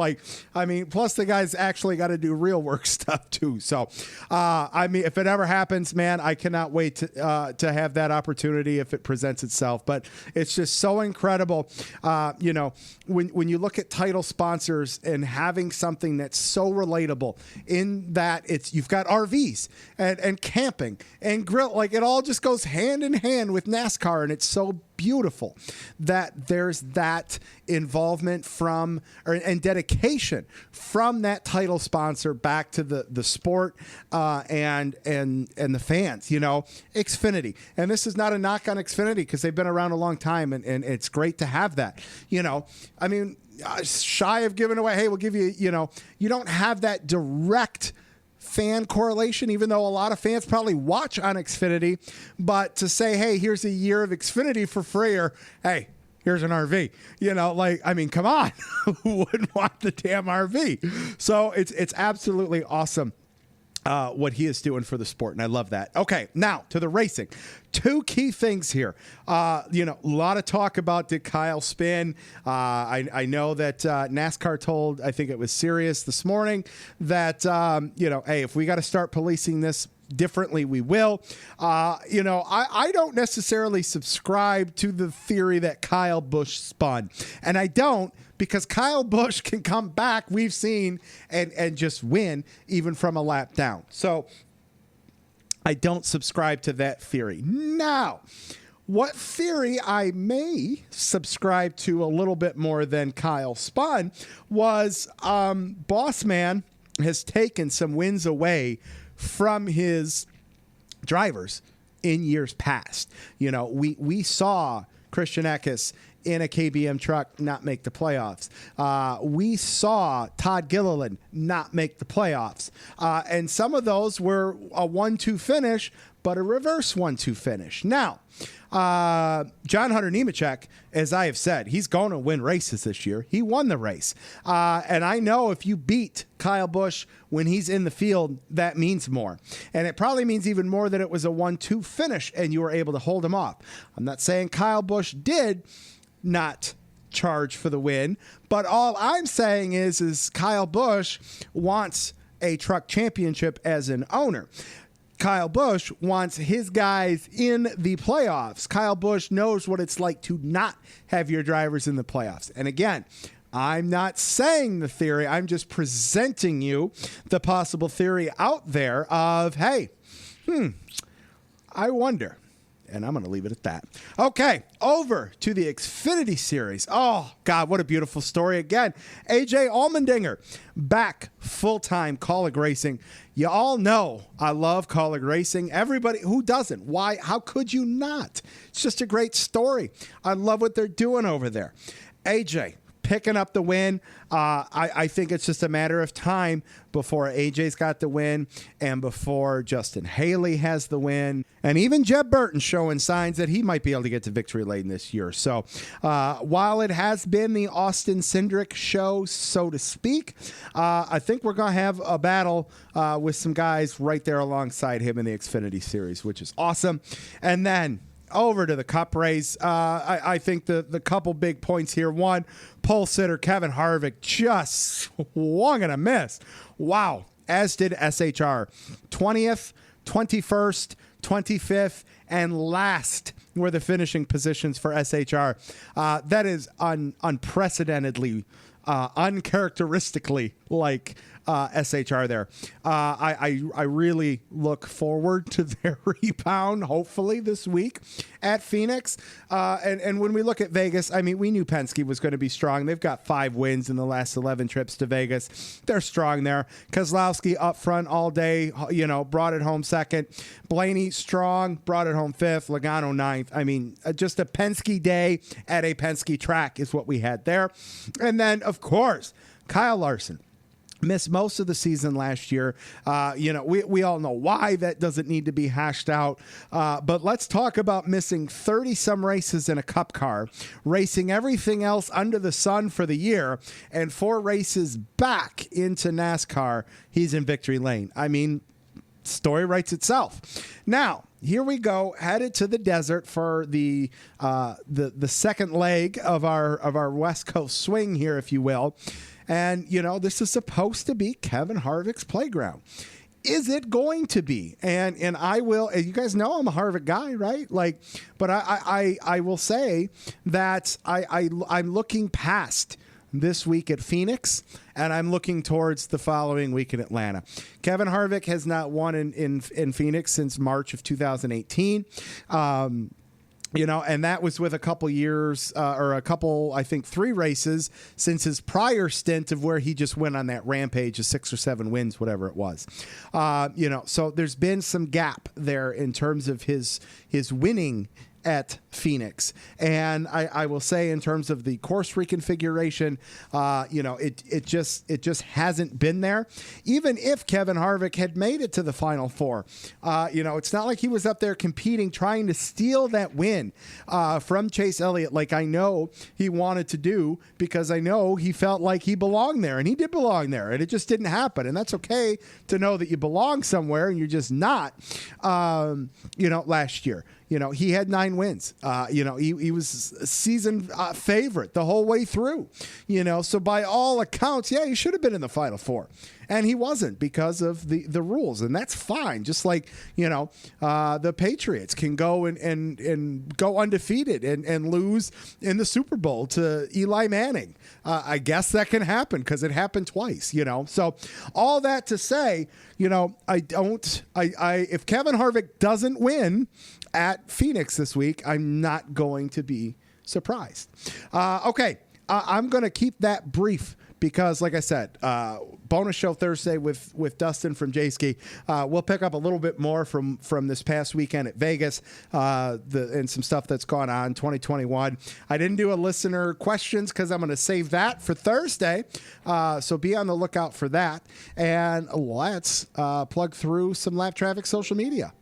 Plus the guy's actually got to do real work stuff too. So, if it ever happens, man, I cannot wait to have that opportunity if it presents itself. But it's just so incredible. When you look at title sponsors and having something that's so relatable in that you've got RVs and camping and grill, it all just goes hand in hand with NASCAR, and it's so beautiful that there's that involvement and dedication from that title sponsor back to the sport and the fans. Xfinity, and this is not a knock on Xfinity because they've been around a long time, and it's great to have that. Shy of giving away, hey, we'll give you. You don't have that direct fan correlation, even though a lot of fans probably watch on Xfinity, but to say, hey, here's a year of Xfinity for free, or hey, here's an RV, come on, who wouldn't want the damn RV? So it's absolutely awesome what he is doing for the sport, and I love that. Okay, now to the racing. 2 key things here. A lot of talk about did Kyle spin. I know that NASCAR told, I think it was Sirius this morning, that, hey, if we got to start policing this differently, we will. I don't necessarily subscribe to the theory that Kyle Busch spun, and I don't, because Kyle Busch can come back, we've seen, and just win even from a lap down. So I don't subscribe to that theory. Now, what theory I may subscribe to a little bit more than Kyle spun was Boss Man has taken some wins away from his drivers in years past. We saw Christian Eckes in a KBM truck not make the playoffs. We saw Todd Gilliland not make the playoffs. And some of those were a 1-2 finish, but a reverse 1-2 finish. Now, John Hunter Nemechek, as I have said, he's going to win races this year. He won the race. And I know if you beat Kyle Busch when he's in the field, that means more. And it probably means even more that it was a 1-2 finish and you were able to hold him off. I'm not saying Kyle Busch did not charge for the win, but all I'm saying is Kyle Busch wants a truck championship as an owner. Kyle Busch wants his guys in the playoffs. Kyle Busch knows what it's like to not have your drivers in the playoffs. And again, I'm not saying the theory. I'm just presenting you the possible theory out there of, hey, I wonder. And I'm going to leave it at that. Okay, over to the Xfinity Series. Oh, God, what a beautiful story. Again, AJ Allmendinger back full-time Kaulig racing. You all know I love Kaulig racing. Everybody, who doesn't? Why? How could you not? It's just a great story. I love what they're doing over there. AJ picking up the win. I think it's just a matter of time before AJ's got the win and before Justin Haley has the win. And even Jeb Burton showing signs that he might be able to get to victory lane this year. So while it has been the Austin Cindric show, so to speak, I think we're going to have a battle with some guys right there alongside him in the Xfinity Series, which is awesome. And then over to the Cup race. I think the couple big points here. One, pole sitter Kevin Harvick just swung and a miss. Wow. As did SHR. 20th, 21st, 25th, and last were the finishing positions for SHR. That is unprecedentedly, uncharacteristically like SHR there. I really look forward to their rebound, hopefully this week at Phoenix. And when we look at Vegas, I mean, we knew Penske was going to be strong. They've got 5 wins in the last 11 trips to Vegas. They're strong there. Kozlowski up front all day, brought it home second. Blaney strong, brought it home fifth. Logano ninth. I mean, just a Penske day at a Penske track is what we had there. And then, of course, Kyle Larson. Missed most of the season last year. We all know why. That doesn't need to be hashed out. But let's talk about missing 30-some races in a Cup car, racing everything else under the sun for the year, and 4 races back into NASCAR. He's in victory lane. I mean, story writes itself. Now, here we go, headed to the desert for the second leg of our West Coast swing here, if you will. And, this is supposed to be Kevin Harvick's playground. Is it going to be? And I will, you guys know I'm a Harvick guy, right? But I will say that I'm looking past this week at Phoenix, and I'm looking towards the following week in Atlanta. Kevin Harvick has not won in Phoenix since March of 2018. And that was with a couple years I think 3 races since his prior stint of where he just went on that rampage of 6 or 7 wins, whatever it was. So there's been some gap there in terms of his winning at Phoenix. And I will say, in terms of the course reconfiguration, it just hasn't been there. Even if Kevin Harvick had made it to the Final Four, it's not like he was up there competing, trying to steal that win from Chase Elliott like I know he wanted to do, because I know he felt like he belonged there, and he did belong there, and it just didn't happen. And that's okay to know that you belong somewhere and you're just not. Last year, he had 9 wins. He was a season favorite the whole way through. So by all accounts, he should have been in the Final Four. And he wasn't because of the rules. And that's fine. Just like, the Patriots can go and go undefeated and lose in the Super Bowl to Eli Manning. I guess that can happen because it happened twice, So all that to say, if Kevin Harvick doesn't win at Phoenix this week, I'm not going to be surprised. Okay, I'm going to keep that brief because, like I said, bonus show Thursday with Dustin from J-Ski. We'll pick up a little bit more from this past weekend at Vegas and some stuff that's gone on 2021. I didn't do a listener questions because I'm going to save that for Thursday. So be on the lookout for that. And let's plug through some Lap Traffic social media.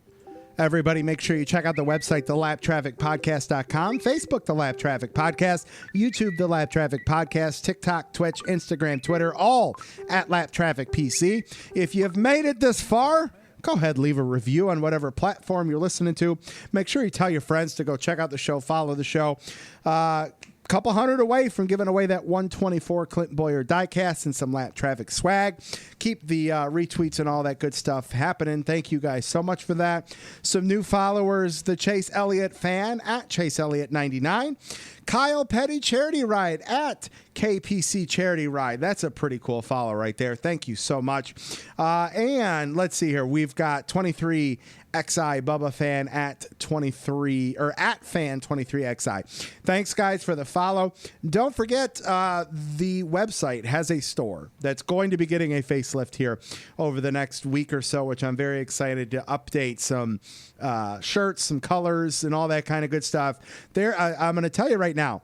Everybody, make sure you check out the website, thelaptrafficpodcast.com, Facebook, The Lap Traffic Podcast, YouTube, The Lap Traffic Podcast, TikTok, Twitch, Instagram, Twitter, all at Lap Traffic PC. If you've made it this far, go ahead, leave a review on whatever platform you're listening to. Make sure you tell your friends to go check out the show, follow the show. Couple hundred away from giving away that 124 Clinton Boyer diecast and some Lap Traffic swag. Keep the retweets and all that good stuff happening. Thank you guys so much for that. Some new followers, the Chase Elliott fan at Chase Elliott 99. Kyle Petty Charity Ride at HKPC Charity Ride. That's a pretty cool follow right there. Thank you so much. And let's see here. We've got 23XI Bubba Fan at 23 or at Fan 23XI. Thanks, guys, for the follow. Don't forget, the website has a store that's going to be getting a facelift here over the next week or so, which I'm very excited to update some shirts, some colors, and all that kind of good stuff. I'm going to tell you right now,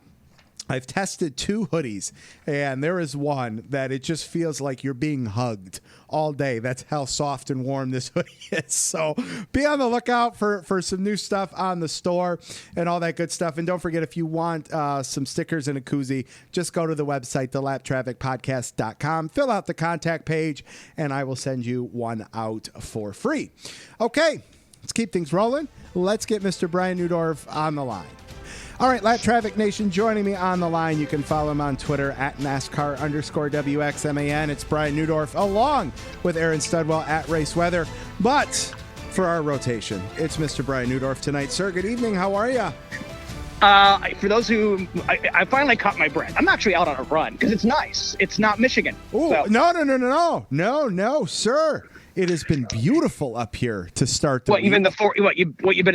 I've tested 2 hoodies, and there is one that it just feels like you're being hugged all day. That's how soft and warm this hoodie is. So be on the lookout for some new stuff on the store and all that good stuff. And don't forget, if you want some stickers and a koozie, just go to the website, thelaptrafficpodcast.com, fill out the contact page, and I will send you one out for free. Okay, let's keep things rolling. Let's get Mr. Brian Neudorff on the line. All right, Lap Traffic Nation, joining me on the line. You can follow him on Twitter at NASCAR_WXMAN. It's Brian Neudorff along with Aaron Studwell at Race Weather. But for our rotation, it's Mr. Brian Neudorff tonight. Sir, good evening. How are you? For those who, I finally caught my breath. I'm actually out on a run because it's nice. It's not Michigan. Ooh, so. No, sir. It has been beautiful up here to start the week. You've been in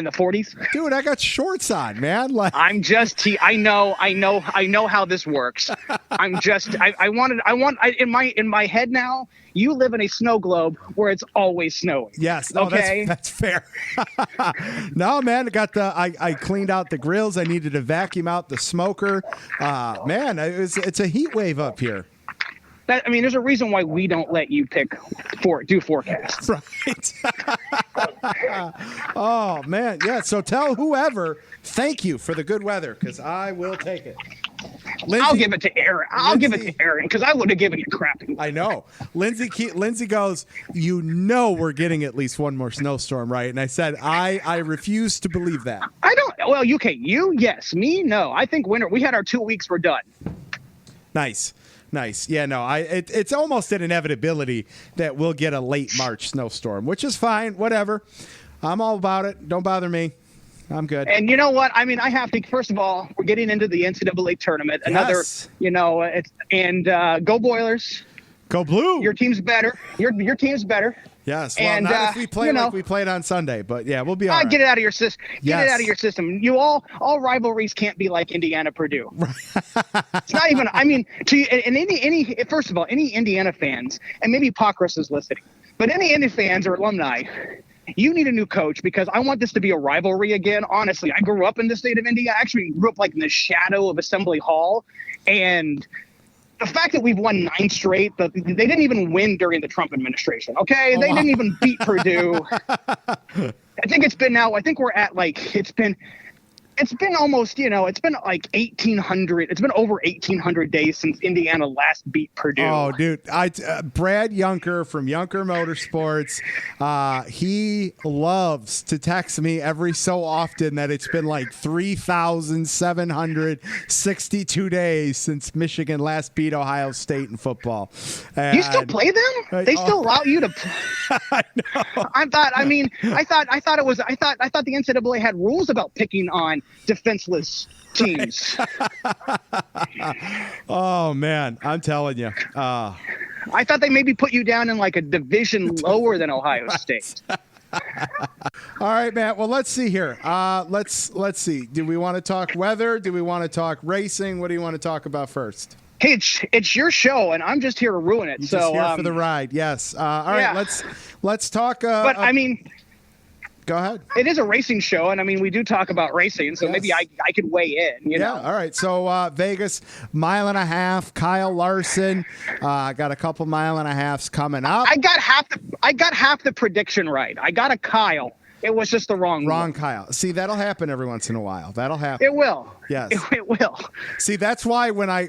the 40s? Dude, I got shorts on, man. Like I'm just I know how this works. I'm just in my head now, you live in a snow globe where it's always snowing. Yes, no, okay. That's fair. No, man, I cleaned out the grills. I needed to vacuum out the smoker. Man, it's a heat wave up here. There's a reason why we don't let you do forecasts. Right. Oh, man. Yeah. So tell whoever, thank you for the good weather, because I will take it. Lindsay, I'll give it to Aaron. Because I would have given you crap. I know. Lindsay goes, we're getting at least one more snowstorm, right? And I said, I refuse to believe that. I don't. Well, you, yes. Me, no. I think winter. We had our 2 weeks. We're done. Nice. Yeah, no, it's almost an inevitability that we'll get a late March snowstorm, which is fine. Whatever. I'm all about it. Don't bother me. I'm good. And you know what? I have to, first of all, we're getting into the NCAA tournament. Yes. Go Boilers. Go Blue. Your team's better. Your team's better. Yes. Well, not if we play like we played on Sunday, but yeah, we'll be all right. Get it out of your system. Yes. Get it out of your system. You all rivalries can't be like Indiana Purdue. It's not even. First of all, any Indiana fans, and maybe Pockrass is listening, but any Indiana fans or alumni, you need a new coach because I want this to be a rivalry again. Honestly, I grew up in the state of Indiana. I actually grew up like in the shadow of Assembly Hall, and the fact that we've won 9 straight, they didn't even win during the Trump administration. Okay, they didn't even beat Purdue. I think we're at it's been almost, it's been like 1,800. It's been over 1,800 days since Indiana last beat Purdue. Oh, dude. Brad Yunker from Yunker Motorsports, he loves to text me every so often that it's been like 3,762 days since Michigan last beat Ohio State in football. And you still play them? They still allow you to play? I know. I thought the NCAA had rules about picking on defenseless teams. Oh man, I'm telling you. I thought they maybe put you down in like a division lower than Ohio State. All right, Matt. Well, let's see here. Let's see. Do we want to talk weather? Do we want to talk racing? What do you want to talk about first? Hey, it's your show, and I'm just here to ruin it. You're just here for the ride. Yes. All right. Let's talk. But go ahead. It is a racing show, and we do talk about racing, so maybe I could weigh in. You know? All right. So Vegas, 1.5 miles. Kyle Larson, got a couple 1.5 miles coming up. I got half the prediction right. I got a Kyle. It was just the wrong one. Kyle. See, that'll happen every once in a while. That'll happen. It will. Yes. It will. See, that's why when I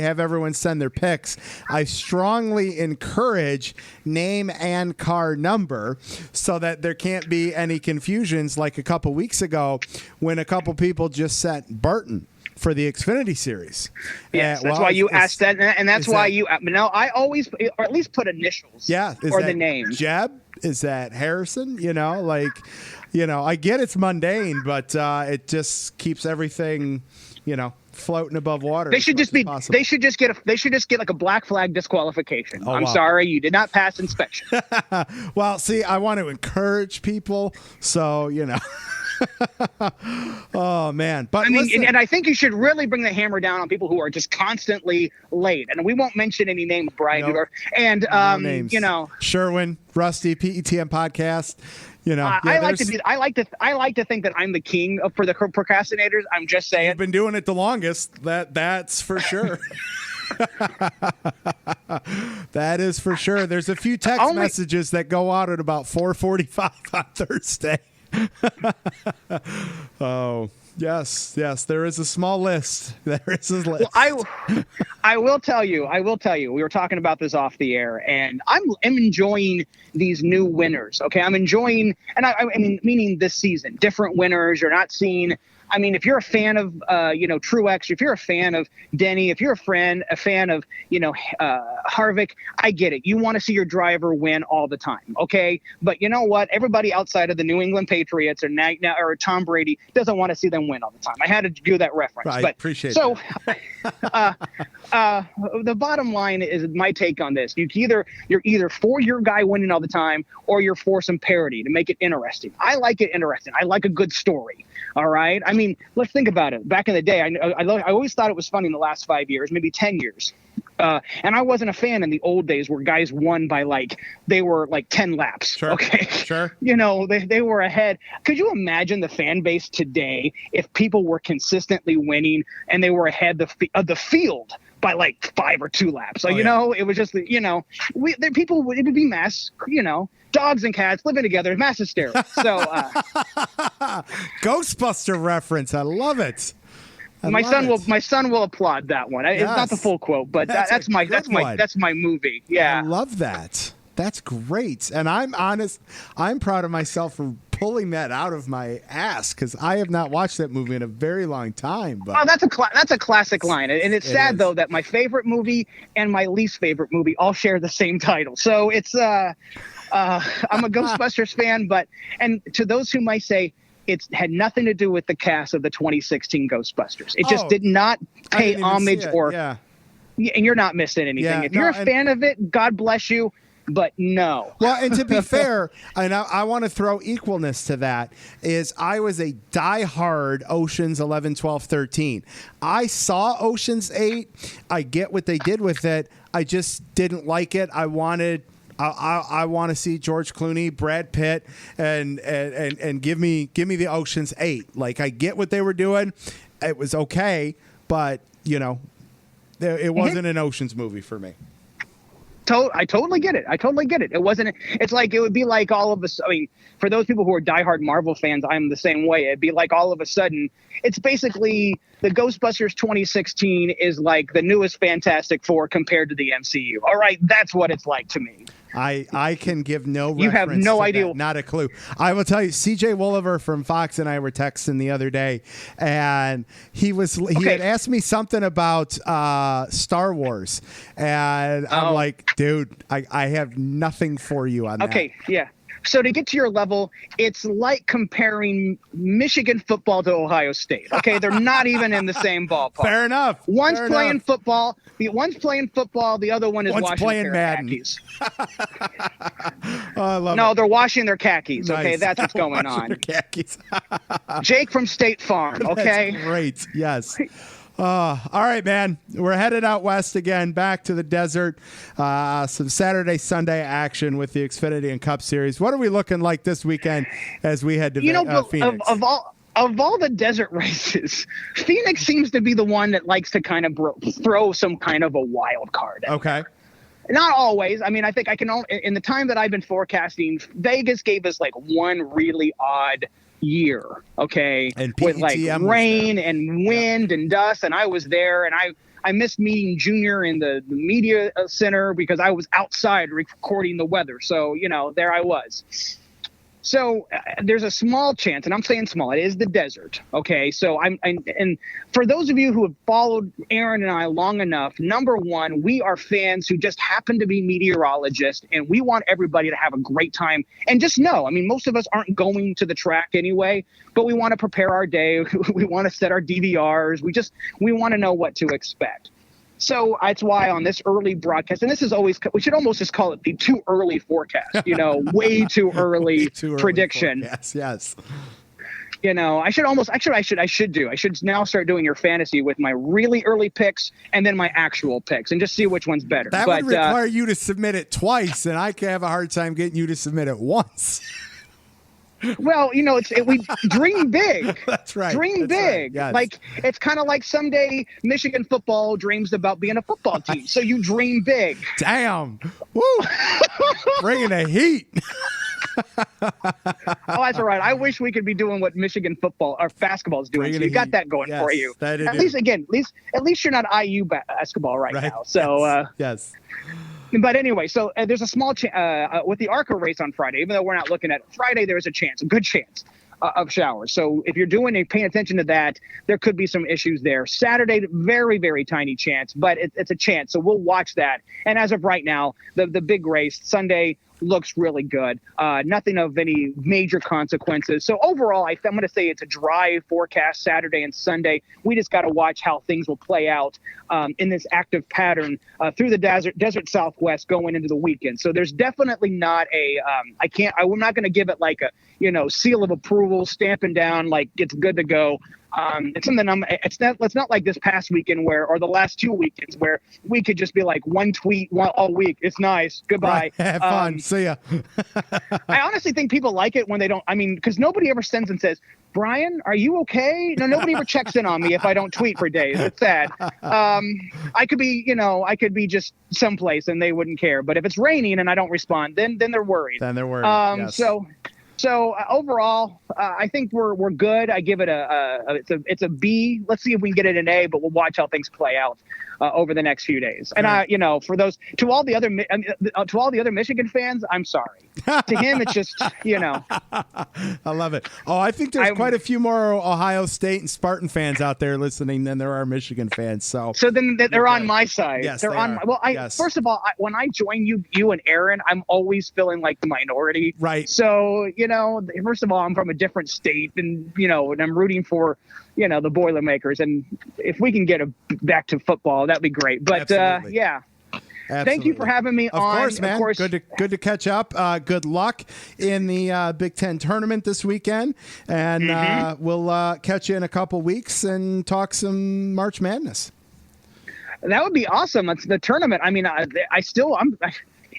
have everyone send their picks, I strongly encourage name and car number so that there can't be any confusions like a couple weeks ago when a couple people just sent Burton for the Xfinity Series. Yes, that's why you asked that, and that's why you. No, I always, or at least put initials. Yeah, or the name. Jeb? Is that Harrison? I get it's mundane, but it just keeps everything, floating above water. They should just be. They should just get like a black flag disqualification. Oh, I'm wow. sorry, you did not pass inspection. Well, see, I want to encourage people, so Oh man, but I mean, listen, and I think you should really bring the hammer down on people who are just constantly late. And we won't mention any names, Brian. Nope. And no names. Sherwin, Rusty, PETM podcast. I like to think that I'm the king for the procrastinators. I'm just saying. You've been doing it the longest. That's for sure. That is for sure. There's a few text messages that go out at about 4:45 on Thursday. Oh, yes, there is a small list. There is a list. Well, I will tell you, we were talking about this off the air, and I'm enjoying these new winners. Okay. I'm enjoying, and I mean, meaning this season, different winners. You're not seeing, I mean, if you're a fan of, Truex, if you're a fan of Denny, if you're a fan of, Harvick, I get it. You want to see your driver win all the time. Okay. But you know what? Everybody outside of the New England Patriots or Tom Brady doesn't want to see them win all the time. I had to do that reference. I appreciate so, that. The bottom line is my take on this. You're either for your guy winning all the time or you're for some parity to make it interesting. I like it interesting. I like a good story. All right. I mean, let's think about it. Back in the day, I always thought it was funny in the last 5 years, maybe 10 years. And I wasn't a fan in the old days where guys won by they were 10 laps. Sure. Okay. Sure. They were ahead. Could you imagine the fan base today if people were consistently winning and they were ahead of the field by 5 or 2 laps? So, it was just, it would be mass, dogs and cats living together, mass hysteria. So, Ghostbuster reference. I love it. My son will applaud that one. Yes. It's not the full quote, but that's my movie. Yeah. I love that. That's great. And I'm honest. I'm proud of myself for pulling that out of my ass because I have not watched that movie in a very long time. But that's a classic line. And it's sad, though, that my favorite movie and my least favorite movie all share the same title. So it's I'm a Ghostbusters fan, and to those who might say, it had nothing to do with the cast of the 2016 Ghostbusters. It just did not pay homage and you're not missing anything. Yeah, if you're a fan of it, God bless you, but no. Well, and to be fair, and I want to throw equalness to that, is I was a diehard Oceans 11, 12, 13. I saw Oceans 8. I get what they did with it. I just didn't like it. I want to see George Clooney, Brad Pitt, and give me the Ocean's 8. I get what they were doing. It was okay, but it wasn't an Ocean's movie for me. I totally get it. It wasn't. It's it would be like all of us. I mean, for those people who are diehard Marvel fans, I'm the same way. It'd be like all of a sudden, it's basically the Ghostbusters 2016 is like the newest Fantastic Four compared to the MCU. All right, that's what it's like to me. I can give no reference. You have no idea. Not a clue. I will tell you, CJ Wolliver from Fox and I were texting the other day, and he had asked me something about Star Wars, and I'm like, dude, I have nothing for you on that. Okay, yeah. So to get to your level, it's like comparing Michigan football to Ohio State. Okay, they're not even in the same ballpark. Fair enough. One's playing football. The other one is washing playing their Madden. khakis. I love no, it. they're washing their khakis. Nice. Okay, that's what's going on. Their khakis. Jake from State Farm. Okay, that's great. Yes. All right, man. We're headed out west again, back to the desert. Some Saturday, Sunday action with the Xfinity and Cup Series. What are we looking like this weekend as we head to Phoenix? Of all the desert races, Phoenix seems to be the one that likes to kind of throw some kind of a wild card. Okay. Not always. I mean, I think I can only, in the time that I've been forecasting, Vegas gave us one really odd year, okay, and with rain and wind and dust, and I was there, and I missed meeting Junior in the media center because I was outside recording the weather, so there I was. So there's a small chance, and I'm saying small, it is the desert. Okay. So and for those of you who have followed Aaron and I long enough, number one, we are fans who just happen to be meteorologists, and we want everybody to have a great time. And just know, I mean, most of us aren't going to the track anyway, but we want to prepare our day. We want to set our DVRs. We want to know what to expect. So that's why on this early broadcast, and this is always, we should almost just call it the too early forecast, way too early prediction. Yes. I should now start doing your fantasy with my really early picks and then my actual picks and just see which one's better. That would require you to submit it twice, and I can have a hard time getting you to submit it once. Well, we dream big. That's right. Dream big. Right. Yes. Like, it's kind of like someday Michigan football dreams about being a football team. So you dream big. Damn. Woo. Bringing the heat. Oh, that's all right. I wish we could be doing what Michigan football or basketball is doing. So you got that going for you. At least you're not IU basketball right now. So yes. But anyway, so there's a small with the ARCA race on Friday. Even though we're not looking at it, Friday, there's a good chance of showers. So if you're paying attention to that, there could be some issues there. Saturday, very, very tiny chance, but it's a chance. So we'll watch that. And as of right now, the big race Sunday looks really good. Nothing of any major consequences. So overall, I'm going to say it's a dry forecast Saturday and Sunday. We just got to watch how things will play out in this active pattern through the desert Southwest going into the weekend. So there's definitely not I'm not going to give it like a, seal of approval, stamping down like it's good to go. It's something it's not like this past weekend or the last 2 weekends where we could just be like one tweet all week. It's nice. Goodbye. Right. Have fun. See ya. I honestly think people like it when they don't, because nobody ever sends and says, Brian, are you okay? No, nobody ever checks in on me if I don't tweet for days. It's sad. I could be just someplace and they wouldn't care. But if it's raining and I don't respond, then they're worried. Yes. So overall, I think we're good. I give it it's a B. Let's see if we can get it an A, but we'll watch how things play out over the next few days. And for those to all the other Michigan fans, I'm sorry. To him, it's just I love it. Oh, I think there's quite a few more Ohio State and Spartan fans out there listening than there are Michigan fans. So then they're on my side. Yes, they're on. First of all, when I join you and Aaron, I'm always feeling like the minority. Right. So first of all, I'm from a different state, and and I'm rooting for the Boilermakers, and if we can get back to football, that'd be great. But yeah. Absolutely. Thank you for having me on. Of course, man. Good to catch up. Good luck in the Big Ten tournament this weekend, and we'll catch you in a couple weeks and talk some March Madness. That would be awesome. It's the tournament.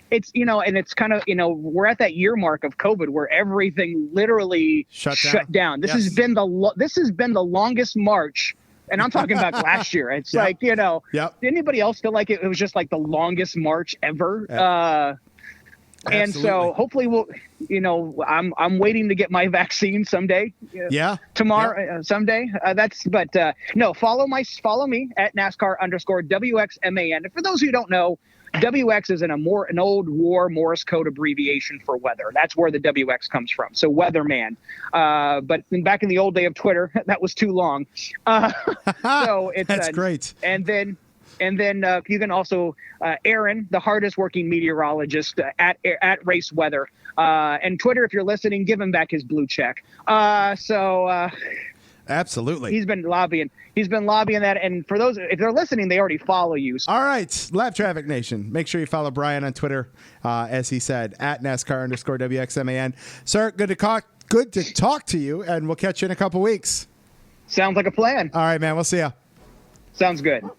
It's and it's kind of we're at that year mark of COVID where everything literally shut down. This has been the longest March. And I'm talking about last year. It's like, did anybody else feel like it was just like the longest March ever? And so hopefully I'm waiting to get my vaccine someday. Tomorrow, someday. Follow me at NASCAR_WXMAN. And for those who don't know, WX is an old war Morse code abbreviation for weather. That's where the WX comes from. So weatherman. But back in the old day of Twitter, that was too long. So it's that's great. And then you can also Aaron, the hardest working meteorologist at Race Weather, and Twitter. If you're listening, give him back his blue check. Absolutely. He's been lobbying that. And for those, if they're listening, they already follow you. All right. Lap Traffic Nation. Make sure you follow Brian on Twitter, as he said, at NASCAR_WXMAN. Sir, good to talk to you, and we'll catch you in a couple weeks. Sounds like a plan. All right, man. We'll see ya. Sounds good.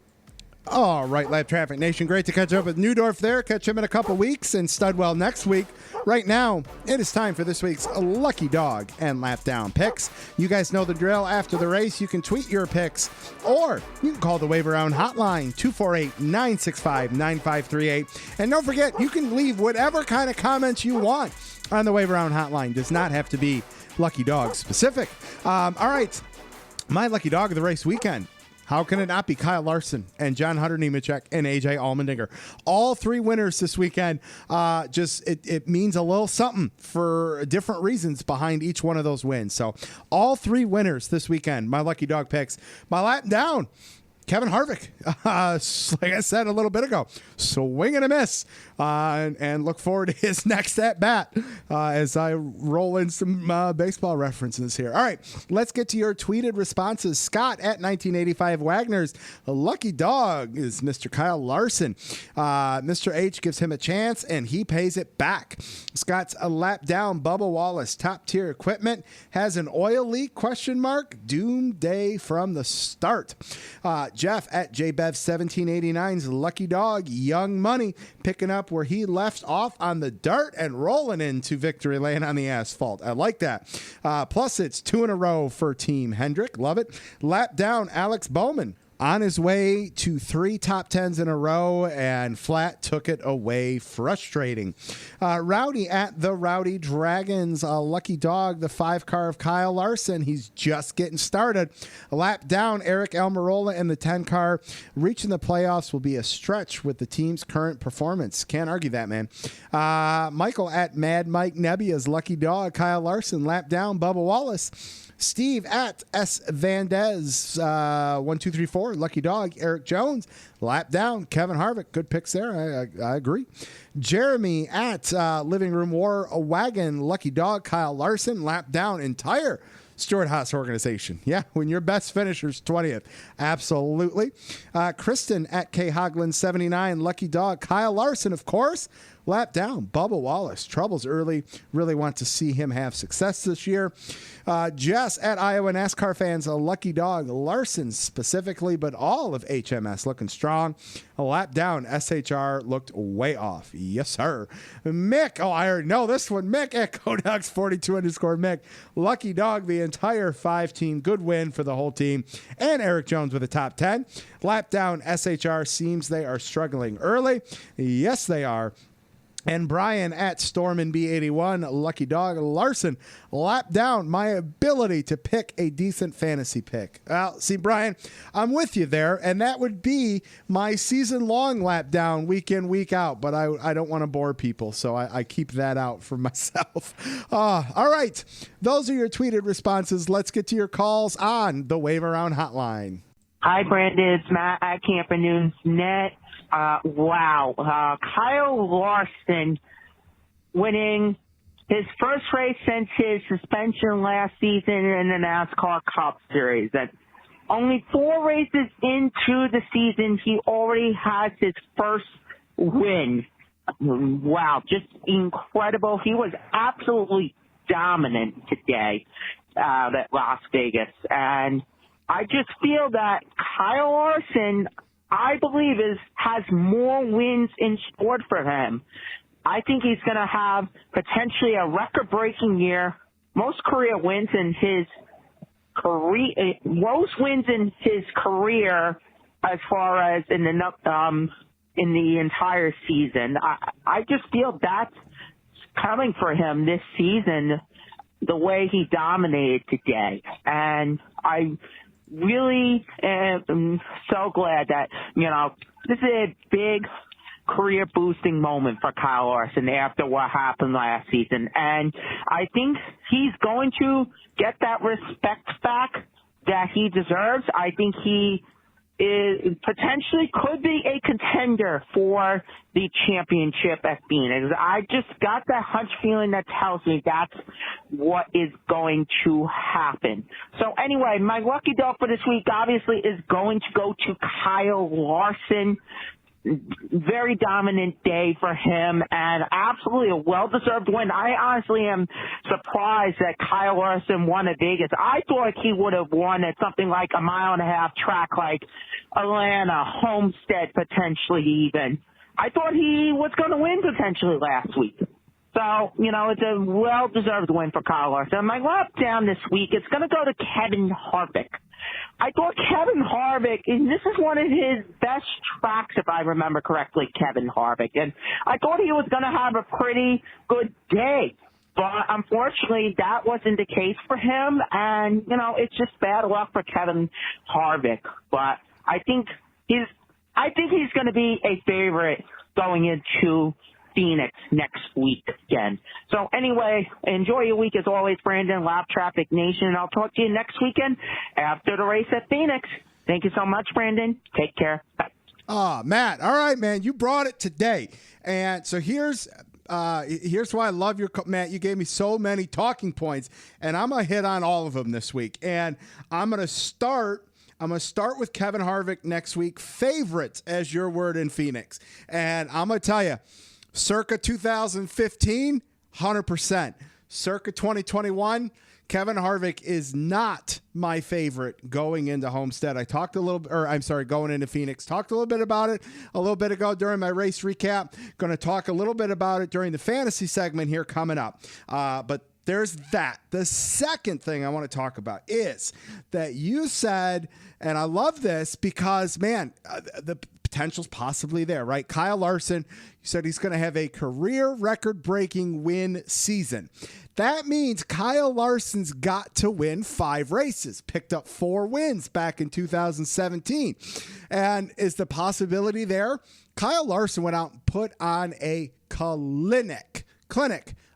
All right, Lap Traffic Nation. Great to catch up with Neudorff there. Catch him in a couple weeks and Studwell next week. Right now, it is time for this week's Lucky Dog and Lap Down picks. You guys know the drill. After the race, you can tweet your picks, or you can call the Wave Around hotline, 248-965-9538. And don't forget, you can leave whatever kind of comments you want on the Wave Around hotline. Does not have to be Lucky Dog specific. All right, my Lucky Dog of the race weekend. How can it not be Kyle Larson and John Hunter Nemechek and AJ Allmendinger? All three winners this weekend. It means a little something for different reasons behind each one of those wins. So all three winners this weekend, my lucky dog picks. My lap down, Kevin Harvick, like I said a little bit ago, swing and a miss, and look forward to his next at bat as I roll in some baseball references here. All right, let's get to your tweeted responses. Scott at 1985 Wagner's lucky dog is Mr. Kyle Larson. Mr. H gives him a chance, and he pays it back. Scott's a lap down. Bubba Wallace, top tier equipment, has an oil leak, ? Doomsday from the start. Jeff at JBev1789's lucky dog, Young Money, picking up where he left off on the dirt and rolling into victory lane on the asphalt. I like that. Plus, it's 2 in a row for Team Hendrick. Love it. Lap down, Alex Bowman. On his way to 3 top 10s in a row, and flat took it away. Frustrating. Rowdy at the Rowdy Dragons. Lucky dog, the 5 car of Kyle Larson. He's just getting started. A lap down, Eric Almirola in the 10 car. Reaching the playoffs will be a stretch with the team's current performance. Can't argue that, man. Michael at Mad Mike Nebbia's lucky dog, Kyle Larson. Lap down, Bubba Wallace. Steve at S. Vandez, 1234, lucky dog, Eric Jones, lap down, Kevin Harvick. Good picks there. I agree. Jeremy at Living Room War, a wagon, lucky dog, Kyle Larson, lap down, entire Stuart Haas organization. Yeah, when your best finisher's 20th. Absolutely. Kristen at K. Hoglin 79, lucky dog, Kyle Larson, of course. Lap down, Bubba Wallace. Troubles early. Really want to see him have success this year. Jess at Iowa NASCAR fans, a lucky dog, Larson specifically, but all of HMS looking strong. A lap down, SHR looked way off. Yes, sir. Mick, I already know this one. Mick at Codox42_Mick. Lucky dog, the entire 5-team. Good win for the whole team. And Eric Jones with a top 10. Lap down, SHR. Seems they are struggling early. Yes, they are. And Brian at Stormin B81, lucky dog, Larson, lap down, my ability to pick a decent fantasy pick. Well, see, Brian, I'm with you there, and that would be my season-long lap down, week in, week out, but I don't want to bore people, so I keep that out for myself. All right, those are your tweeted responses. Let's get to your calls on the Wave Around Hotline. Hi, Brandon. It's Matt at CamperNewsNet. Wow. Kyle Larson winning his first race since his suspension last season in the NASCAR Cup Series. And only 4 races into the season, he already has his first win. Wow. Just incredible. He was absolutely dominant today at Las Vegas. And I just feel that Kyle Larson, I believe, has more wins in store for him. I think he's going to have potentially a record-breaking year. Most wins in his career as far as in the entire season. I just feel that's coming for him this season, the way he dominated today. And I really am so glad that, this is a big career boosting moment for Kyle Larson after what happened last season. And I think he's going to get that respect back that he deserves. I think he potentially could be a contender for the championship at Phoenix. I just got that hunch feeling that tells me that's what is going to happen. So anyway, my lucky dog for this week obviously is going to go to Kyle Larson. Very dominant day for him and absolutely a well-deserved win. I honestly am surprised that Kyle Larson won at Vegas. I thought he would have won at something like a 1.5-mile track like Atlanta, Homestead, potentially even. I thought he was going to win potentially last week. So, it's a well-deserved win for Kyle Larson. My lap down this week, it's going to go to Kevin Harvick. I thought Kevin Harvick, and this is one of his best tracks, if I remember correctly, Kevin Harvick. And I thought he was going to have a pretty good day. But unfortunately, that wasn't the case for him, and it's just bad luck for Kevin Harvick. But I think he's going to be a favorite going into Phoenix next weekend. So anyway, enjoy your week as always, Brandon, Lap Traffic Nation, and I'll talk to you next weekend after the race at Phoenix. Thank you so much, Brandon. Take care. Bye. Matt. All right, man. You brought it today. And so here's why I love your Matt. You gave me so many talking points, and I'm going to hit on all of them this week. And I'm going to start with Kevin Harvick next week. Favorites, as your word, in Phoenix. And I'm going to tell you, circa 2015, 100%. Circa 2021, Kevin Harvick is not my favorite going into Homestead. Going into Phoenix. Talked a little bit about it a little bit ago during my race recap. Going to talk a little bit about it during the fantasy segment here coming up. But there's that. The second thing I want to talk about is that you said, and I love this because, man, the potential's possibly there, right? Kyle Larson, you said he's going to have a career record-breaking win season. That means Kyle Larson's got to win 5 races, picked up 4 wins back in 2017. And is the possibility there? Kyle Larson went out and put on a clinic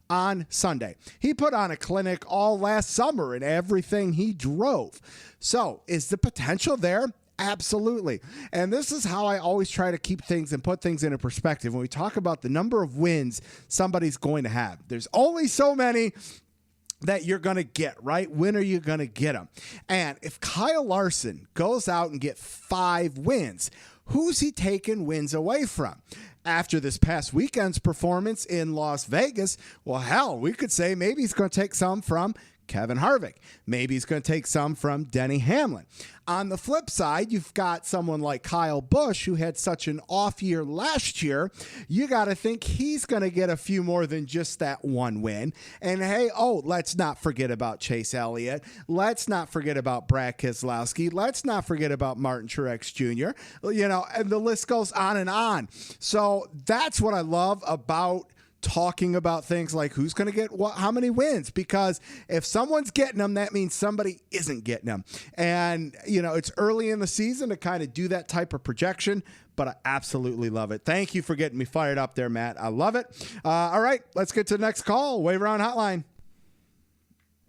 on Sunday. He put on a clinic all last summer in everything he drove. So is the potential there? Absolutely. And this is how I always try to keep things and put things into perspective when we talk about the number of wins somebody's going to have. There's only so many that you're going to get, right? When are you going to get them? And if Kyle Larson goes out and gets 5 wins, who's he taking wins away from? After this past weekend's performance in Las Vegas, well, hell, we could say maybe he's going to take some from Kevin Harvick. Maybe he's going to take some from Denny Hamlin. On the flip side, you've got someone like Kyle Busch who had such an off year last year. You got to think he's going to get a few more than just that one win. And hey, let's not forget about Chase Elliott. Let's not forget about Brad Keselowski. Let's not forget about Martin Truex Jr. And the list goes on and on. So that's what I love about talking about things like who's going to get how many wins, because if someone's getting them, that means somebody isn't getting them. And, it's early in the season to kind of do that type of projection, but I absolutely love it. Thank you for getting me fired up there, Matt. I love it. All right, let's get to the next call. Wave around hotline.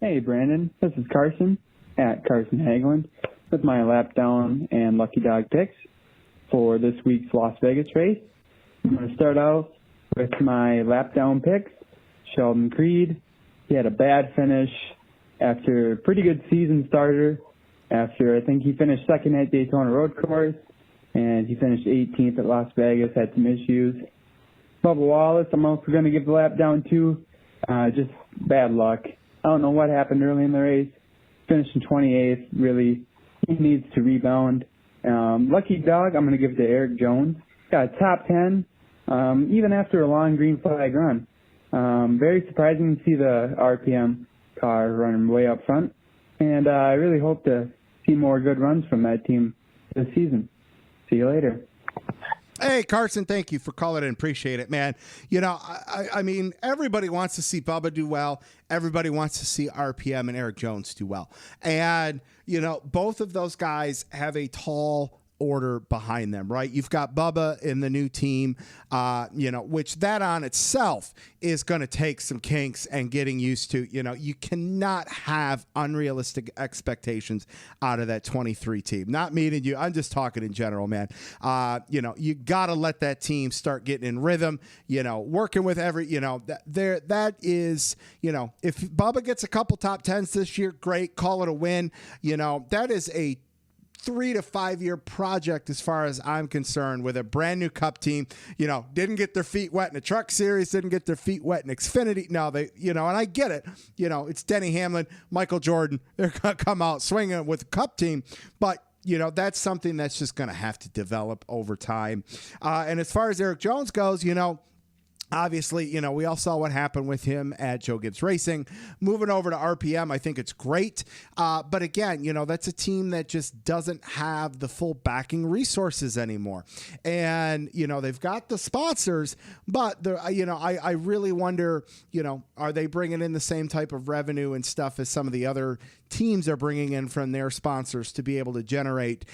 Hey, Brandon. This is Carson at Carson Hagelin with my lap down and lucky dog picks for this week's Las Vegas race. I'm going to start out with my lap down picks. Sheldon Creed, he had a bad finish after a pretty good season starter. After I think he finished second at Daytona Road Course, and he finished 18th at Las Vegas, had some issues. Bubba Wallace, I'm also going to give the lap down to. Just bad luck. I don't know what happened early in the race. Finished in 28th. Really, he needs to rebound. Lucky dog, I'm going to give to Eric Jones. Got a top 10. Even after a long green flag run. Very surprising to see the RPM car running way up front. And I really hope to see more good runs from that team this season. See you later. Hey, Carson, thank you for calling in. Appreciate it, man. I mean, everybody wants to see Bubba do well. Everybody wants to see RPM and Eric Jones do well. And, both of those guys have a tall order behind them, right? You've got Bubba in the new team, which that on itself is going to take some kinks and getting used to. You cannot have unrealistic expectations out of that 23 team. Not meaning you. I'm just talking in general, man. You got to let that team start getting in rhythm, working with that is, if Bubba gets a couple top 10s this year, great, call it a win. That is a 3 to 5 year project as far as I'm concerned, with a brand new Cup team. Didn't get their feet wet in the Truck Series, didn't get their feet wet in Xfinity. No, they, and I get it. It's Denny Hamlin, Michael Jordan. They're going to come out swinging with a Cup team, but that's something that's just going to have to develop over time. And as far as Eric Jones goes, Obviously, you know, we all saw what happened with him at Joe Gibbs Racing. Moving over to RPM, I think it's great. But again, you know, that's a team that just doesn't have the full backing resources anymore. And, you know, they've got the sponsors, but, you know, I really wonder, you know, are they bringing in the same type of revenue and stuff as some of the other teams are bringing in from their sponsors to be able to generate,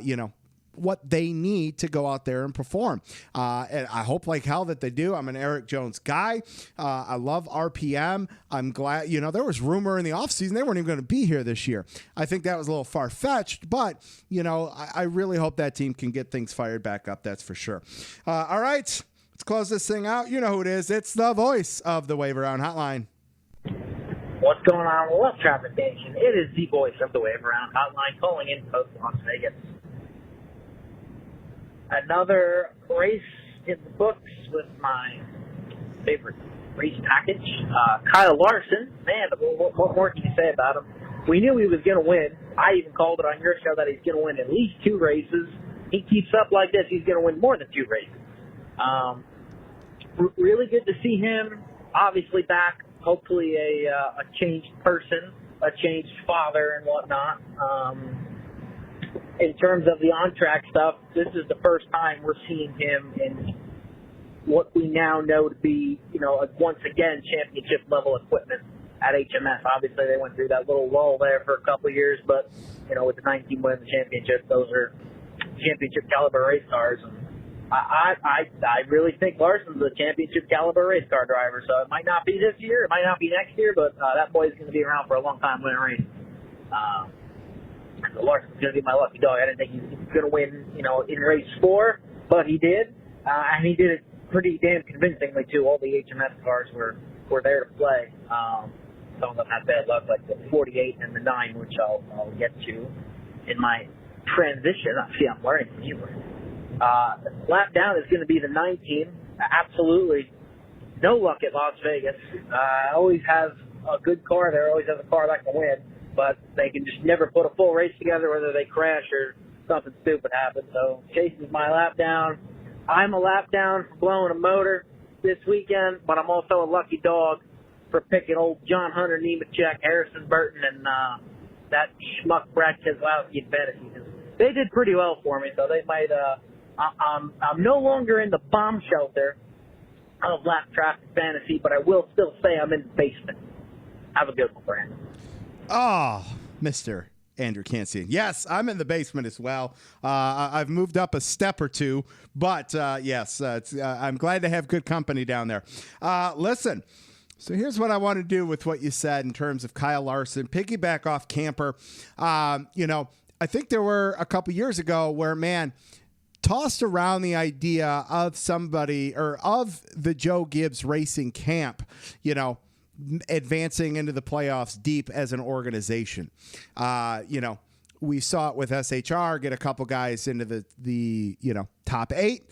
you know, what they need to go out there and perform. And I hope like hell that they do. I'm an Eric Jones guy. I love RPM. I'm glad, you know, there was rumor in the offseason they weren't even going to be here this year. I think that was a little far-fetched, but, you know, I really hope that team can get things fired back up. That's for sure. All right, let's close this thing out. You know who it is. It's the voice of the Wave Around Hotline. What's going on with Left Traffic Nation? It is the voice of the Wave Around Hotline calling in post Las Vegas. Another race in the books with my favorite race package. Kyle Larson, man, what more can you say about him? We knew he was going to win. I even called it on your show that he's going to win at least 2 races. He keeps up like this, he's going to win more than 2 races. Really good to see him, obviously back, hopefully a changed person, a changed father and whatnot. In terms of the on-track stuff, this is the first time we're seeing him in what we now know to be, you know, once again, championship-level equipment at HMS. Obviously, they went through that little lull there for a couple of years, but, you know, with the 19 wins the championship, those are championship-caliber race cars. And I really think Larson's a championship-caliber race car driver, so it might not be this year, it might not be next year, but that boy's going to be around for a long time winning races. Larson's going to be my lucky dog. I didn't think he was going to win, you know, in race 4, but he did, and he did it pretty damn convincingly too. All the HMS cars were there to play. Some of them had bad luck, like the 48 and the 9, which I'll get to in my transition. See, I'm learning from you. Lap down is going to be the 19. Absolutely no luck at Las Vegas. Always has a good car there. Always has a car that can win. But they can just never put a full race together, whether they crash or something stupid happens. So Chase is my lap down. I'm a lap down for blowing a motor this weekend, but I'm also a lucky dog for picking old John Hunter, Nemechek, Harrison Burton, and that schmuck Brad Keselowski in fantasy. They did pretty well for me, so they might. I'm no longer in the bomb shelter of lap traffic fantasy, but I will still say I'm in the basement. Have a good one, Brandon. Oh, Mr. Andrew Cansian. Yes, I'm in the basement as well. I've moved up a step or two, but yes, I'm glad to have good company down there. Listen, so here's what I want to do with what you said in terms of Kyle Larson, piggyback off Camper. You know, I think there were a couple years ago where, man, tossed around the idea of somebody or of the Joe Gibbs Racing camp, you know, advancing into the playoffs deep as an organization. You know, we saw it with SHR get a couple guys into the you know, top 8.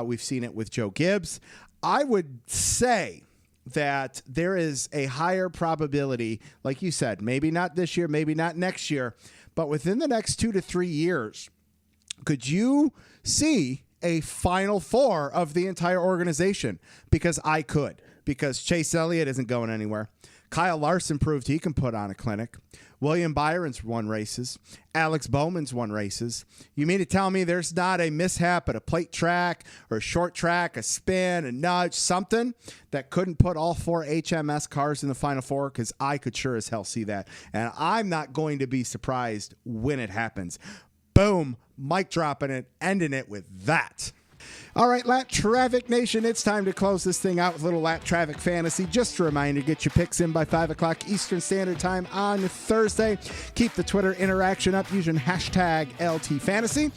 We've seen it with Joe Gibbs. I would say that there is a higher probability, like you said, maybe not this year, maybe not next year, but within the next 2 to 3 years, could you see a Final Four of the entire organization? Because I could. Because Chase Elliott isn't going anywhere. Kyle Larson proved he can put on a clinic. William Byron's won races. Alex Bowman's won races. You mean to tell me there's not a mishap at a plate track or a short track, a spin, a nudge, something that couldn't put all 4 HMS cars in the Final Four? Because I could sure as hell see that. And I'm not going to be surprised when it happens. Boom, mic dropping it, ending it with that. All right, Lap Traffic Nation, it's time to close this thing out with a little Lap Traffic Fantasy. Just a reminder, get your picks in by 5 o'clock Eastern Standard Time on Thursday. Keep the Twitter interaction up using hashtag LTFantasy.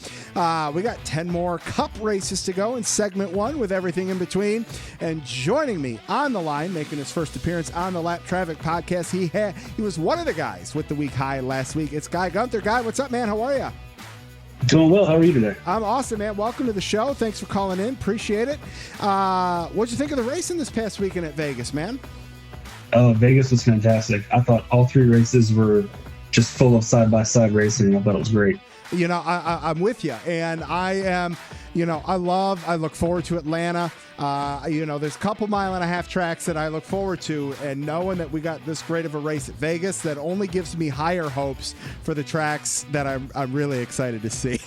We got 10 more Cup races to go in segment 1 with everything in between. And joining me on the line, making his first appearance on the Lap Traffic podcast, he was one of the guys with the week high last week. It's Guy Gunther. Guy, what's up, man? How are you? Doing well. How are you today? I'm awesome, man. Welcome to the show. Thanks for calling in. Appreciate it. What'd you think of the racing this past weekend at Vegas, man? Vegas was fantastic. I thought all 3 races were just full of side-by-side racing. I thought it was great. You know, I'm with you. And I am, you know, I look forward to Atlanta. There's a couple mile-and-a-half tracks that I look forward to, and knowing that we got this great of a race at Vegas, that only gives me higher hopes for the tracks that I'm really excited to see.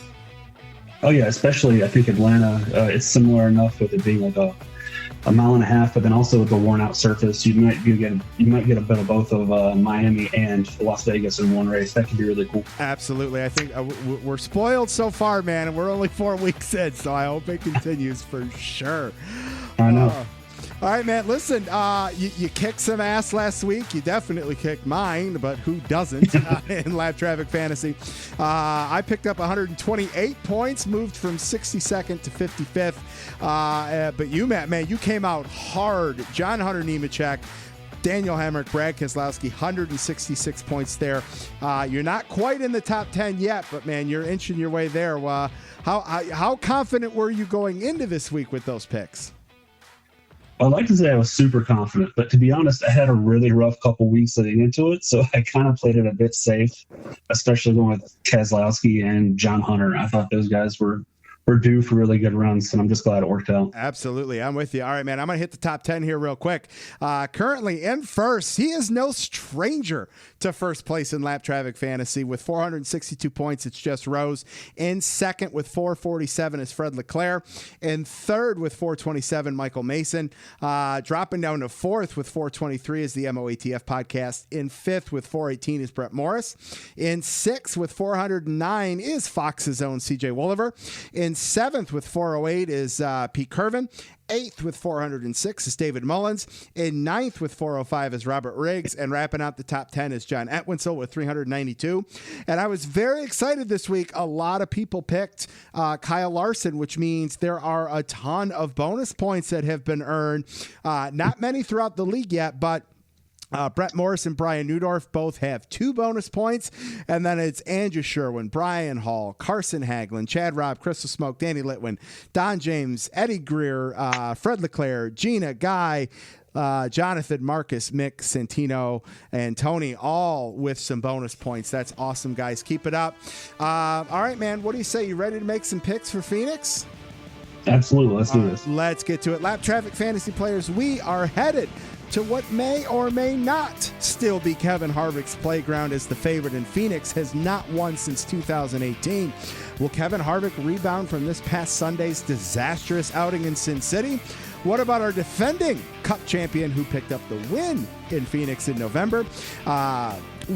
Oh yeah, especially I think Atlanta. It's similar enough with it being like a mile and a half, but then also with the worn out surface, you might get a bit of both of Miami and Las Vegas in one race. That could be really cool. Absolutely. I think we're spoiled so far, man, and we're only 4 weeks in, so I hope it continues for sure. I know. All right, man. Listen, you kicked some ass last week. You definitely kicked mine, but who doesn't in Lap Traffic Fantasy? I picked up 128 points, moved from 62nd to 55th. But you, Matt, man, you came out hard. John Hunter Nemechek, Daniel Hemrick, Brad Keselowski, 166 points there. You're not quite in the top 10 yet, but, man, you're inching your way there. How confident were you going into this week with those picks? I'd like to say I was super confident, but to be honest, I had a really rough couple weeks leading into it, so I kind of played it a bit safe, especially going with Keselowski and John Hunter. I thought those guys were due for really good runs, and I'm just glad it worked out. Absolutely. I'm with you. All right, man, I'm going to hit the top 10 here real quick. Currently in first, he is no stranger to first place in Lap Traffic Fantasy with 462 points. It's Jess Rose. In second with 447 is Fred Leclerc. In third with 427, Michael Mason. Dropping down to fourth with 423 is the MOATF podcast. In fifth with 418 is Brett Morris. In sixth with 409 is Fox's own CJ Wolliver. In seventh with 408 is Pete Curvin. Eighth with 406 is David Mullins. In ninth with 405 is Robert Riggs. And wrapping out the top 10 is John Entwistle with 392. And I was very excited this week. A lot of people picked Kyle Larson, which means there are a ton of bonus points that have been earned. Not many throughout the league yet, but Brett Morris and Brian Neudorff both have 2 bonus points. And then it's Andrew Sherwin, Brian Hall, Carson Hagelin, Chad Robb, Crystal Smoke, Danny Litwin, Don James, Eddie Greer, Fred Leclerc, Gina, Guy, Jonathan, Marcus, Mick, Santino, and Tony, all with some bonus points. That's awesome, guys. Keep it up. All right, man. What do you say? You ready to make some picks for Phoenix? Absolutely. Let's do this. Let's get to it. Lap Traffic Fantasy players, we are headed to what may or may not still be Kevin Harvick's playground, as the favorite in Phoenix has not won since 2018. Will Kevin Harvick rebound from this past Sunday's disastrous outing in Sin City? What about our defending Cup champion who picked up the win in Phoenix in November?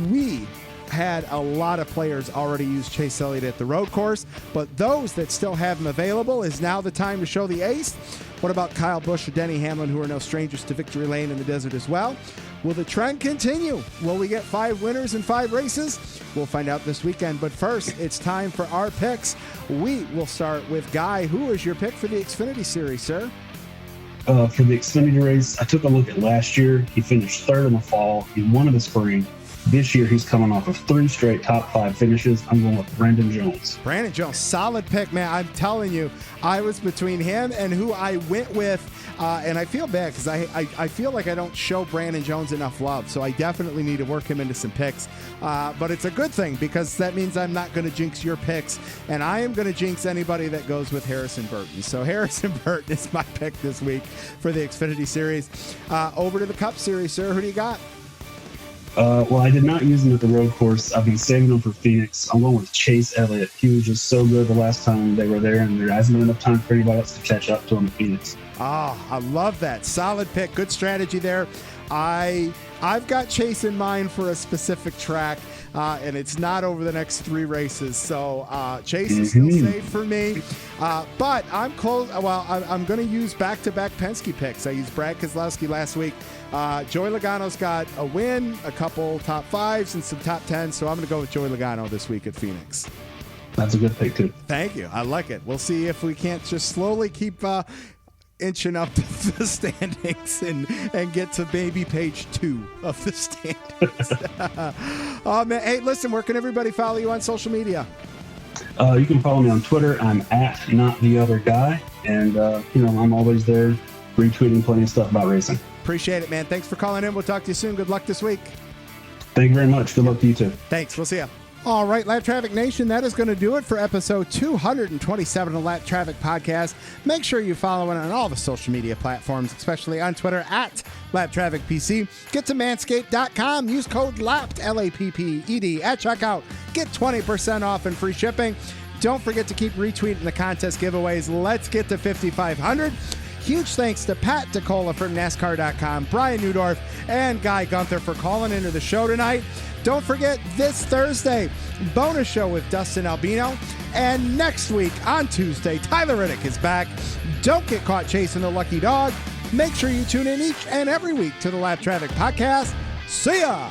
We had a lot of players already use Chase Elliott at the road course, but those that still have him available, is now the time to show the ace. What about Kyle Busch or Denny Hamlin, who are no strangers to victory lane in the desert as well? Will the trend continue? Will we get 5 winners in 5 races? We'll find out this weekend. But first, it's time for our picks. We will start with Guy. Who is your pick for the Xfinity Series, sir? For the Xfinity race, I took a look at last year. He finished 3rd in the fall. He won in the spring. This year, he's coming off of 3 straight top 5 finishes. I'm going with Brandon Jones. Brandon Jones, solid pick, man. I'm telling you, I was between him and who I went with, and I feel bad because I feel like I don't show Brandon Jones enough love, so I definitely need to work him into some picks. But it's a good thing because that means I'm not going to jinx your picks, and I am going to jinx anybody that goes with Harrison Burton. So Harrison Burton is my pick this week for the Xfinity Series. Over to the Cup Series, sir. Who do you got? Well, I did not use him at the road course. I've been saving him for Phoenix. I'm going with Chase Elliott. He was just so good the last time they were there, and there hasn't been enough time for anybody else to catch up to him at Phoenix. I love that. Solid pick. Good strategy there. I've got Chase in mind for a specific track, and it's not over the next 3 races. So Chase is still safe for me. But I'm close. Well, I'm going to use back-to-back Penske picks. I used Brad Keselowski last week. Joey Logano's got a win, a couple top 5s, and some top 10s. So I'm going to go with Joey Logano this week at Phoenix. That's a good pick, too. Thank you. I like it. We'll see if we can't just slowly keep inching up the standings and get to maybe page 2 of the standings. Oh, man. Hey, listen, where can everybody follow you on social media? You can follow me on Twitter. I'm at NotTheOtherGuy, and I'm always there retweeting plenty of stuff about racing. Appreciate it, man. Thanks for calling in. We'll talk to you soon. Good luck this week. Thank you very much. Good luck to you too. Thanks. We'll see you. All right, Lap Traffic Nation, that is going to do it for episode 227 of Lap Traffic Podcast. Make sure you follow it on all the social media platforms, especially on Twitter at LapTrafficPC. Get to manscaped.com. Use code LAPPED, LAPPED, at checkout. Get 20% off and free shipping. Don't forget to keep retweeting the contest giveaways. Let's get to 5,500. Huge thanks to Pat DeCola from NASCAR.com, Brian Neudorff, and Guy Gunther for calling into the show tonight. Don't forget, this Thursday, bonus show with Dustin Albino. And next week, on Tuesday, Tyler Riddick is back. Don't get caught chasing the lucky dog. Make sure you tune in each and every week to the Lap Traffic Podcast. See ya!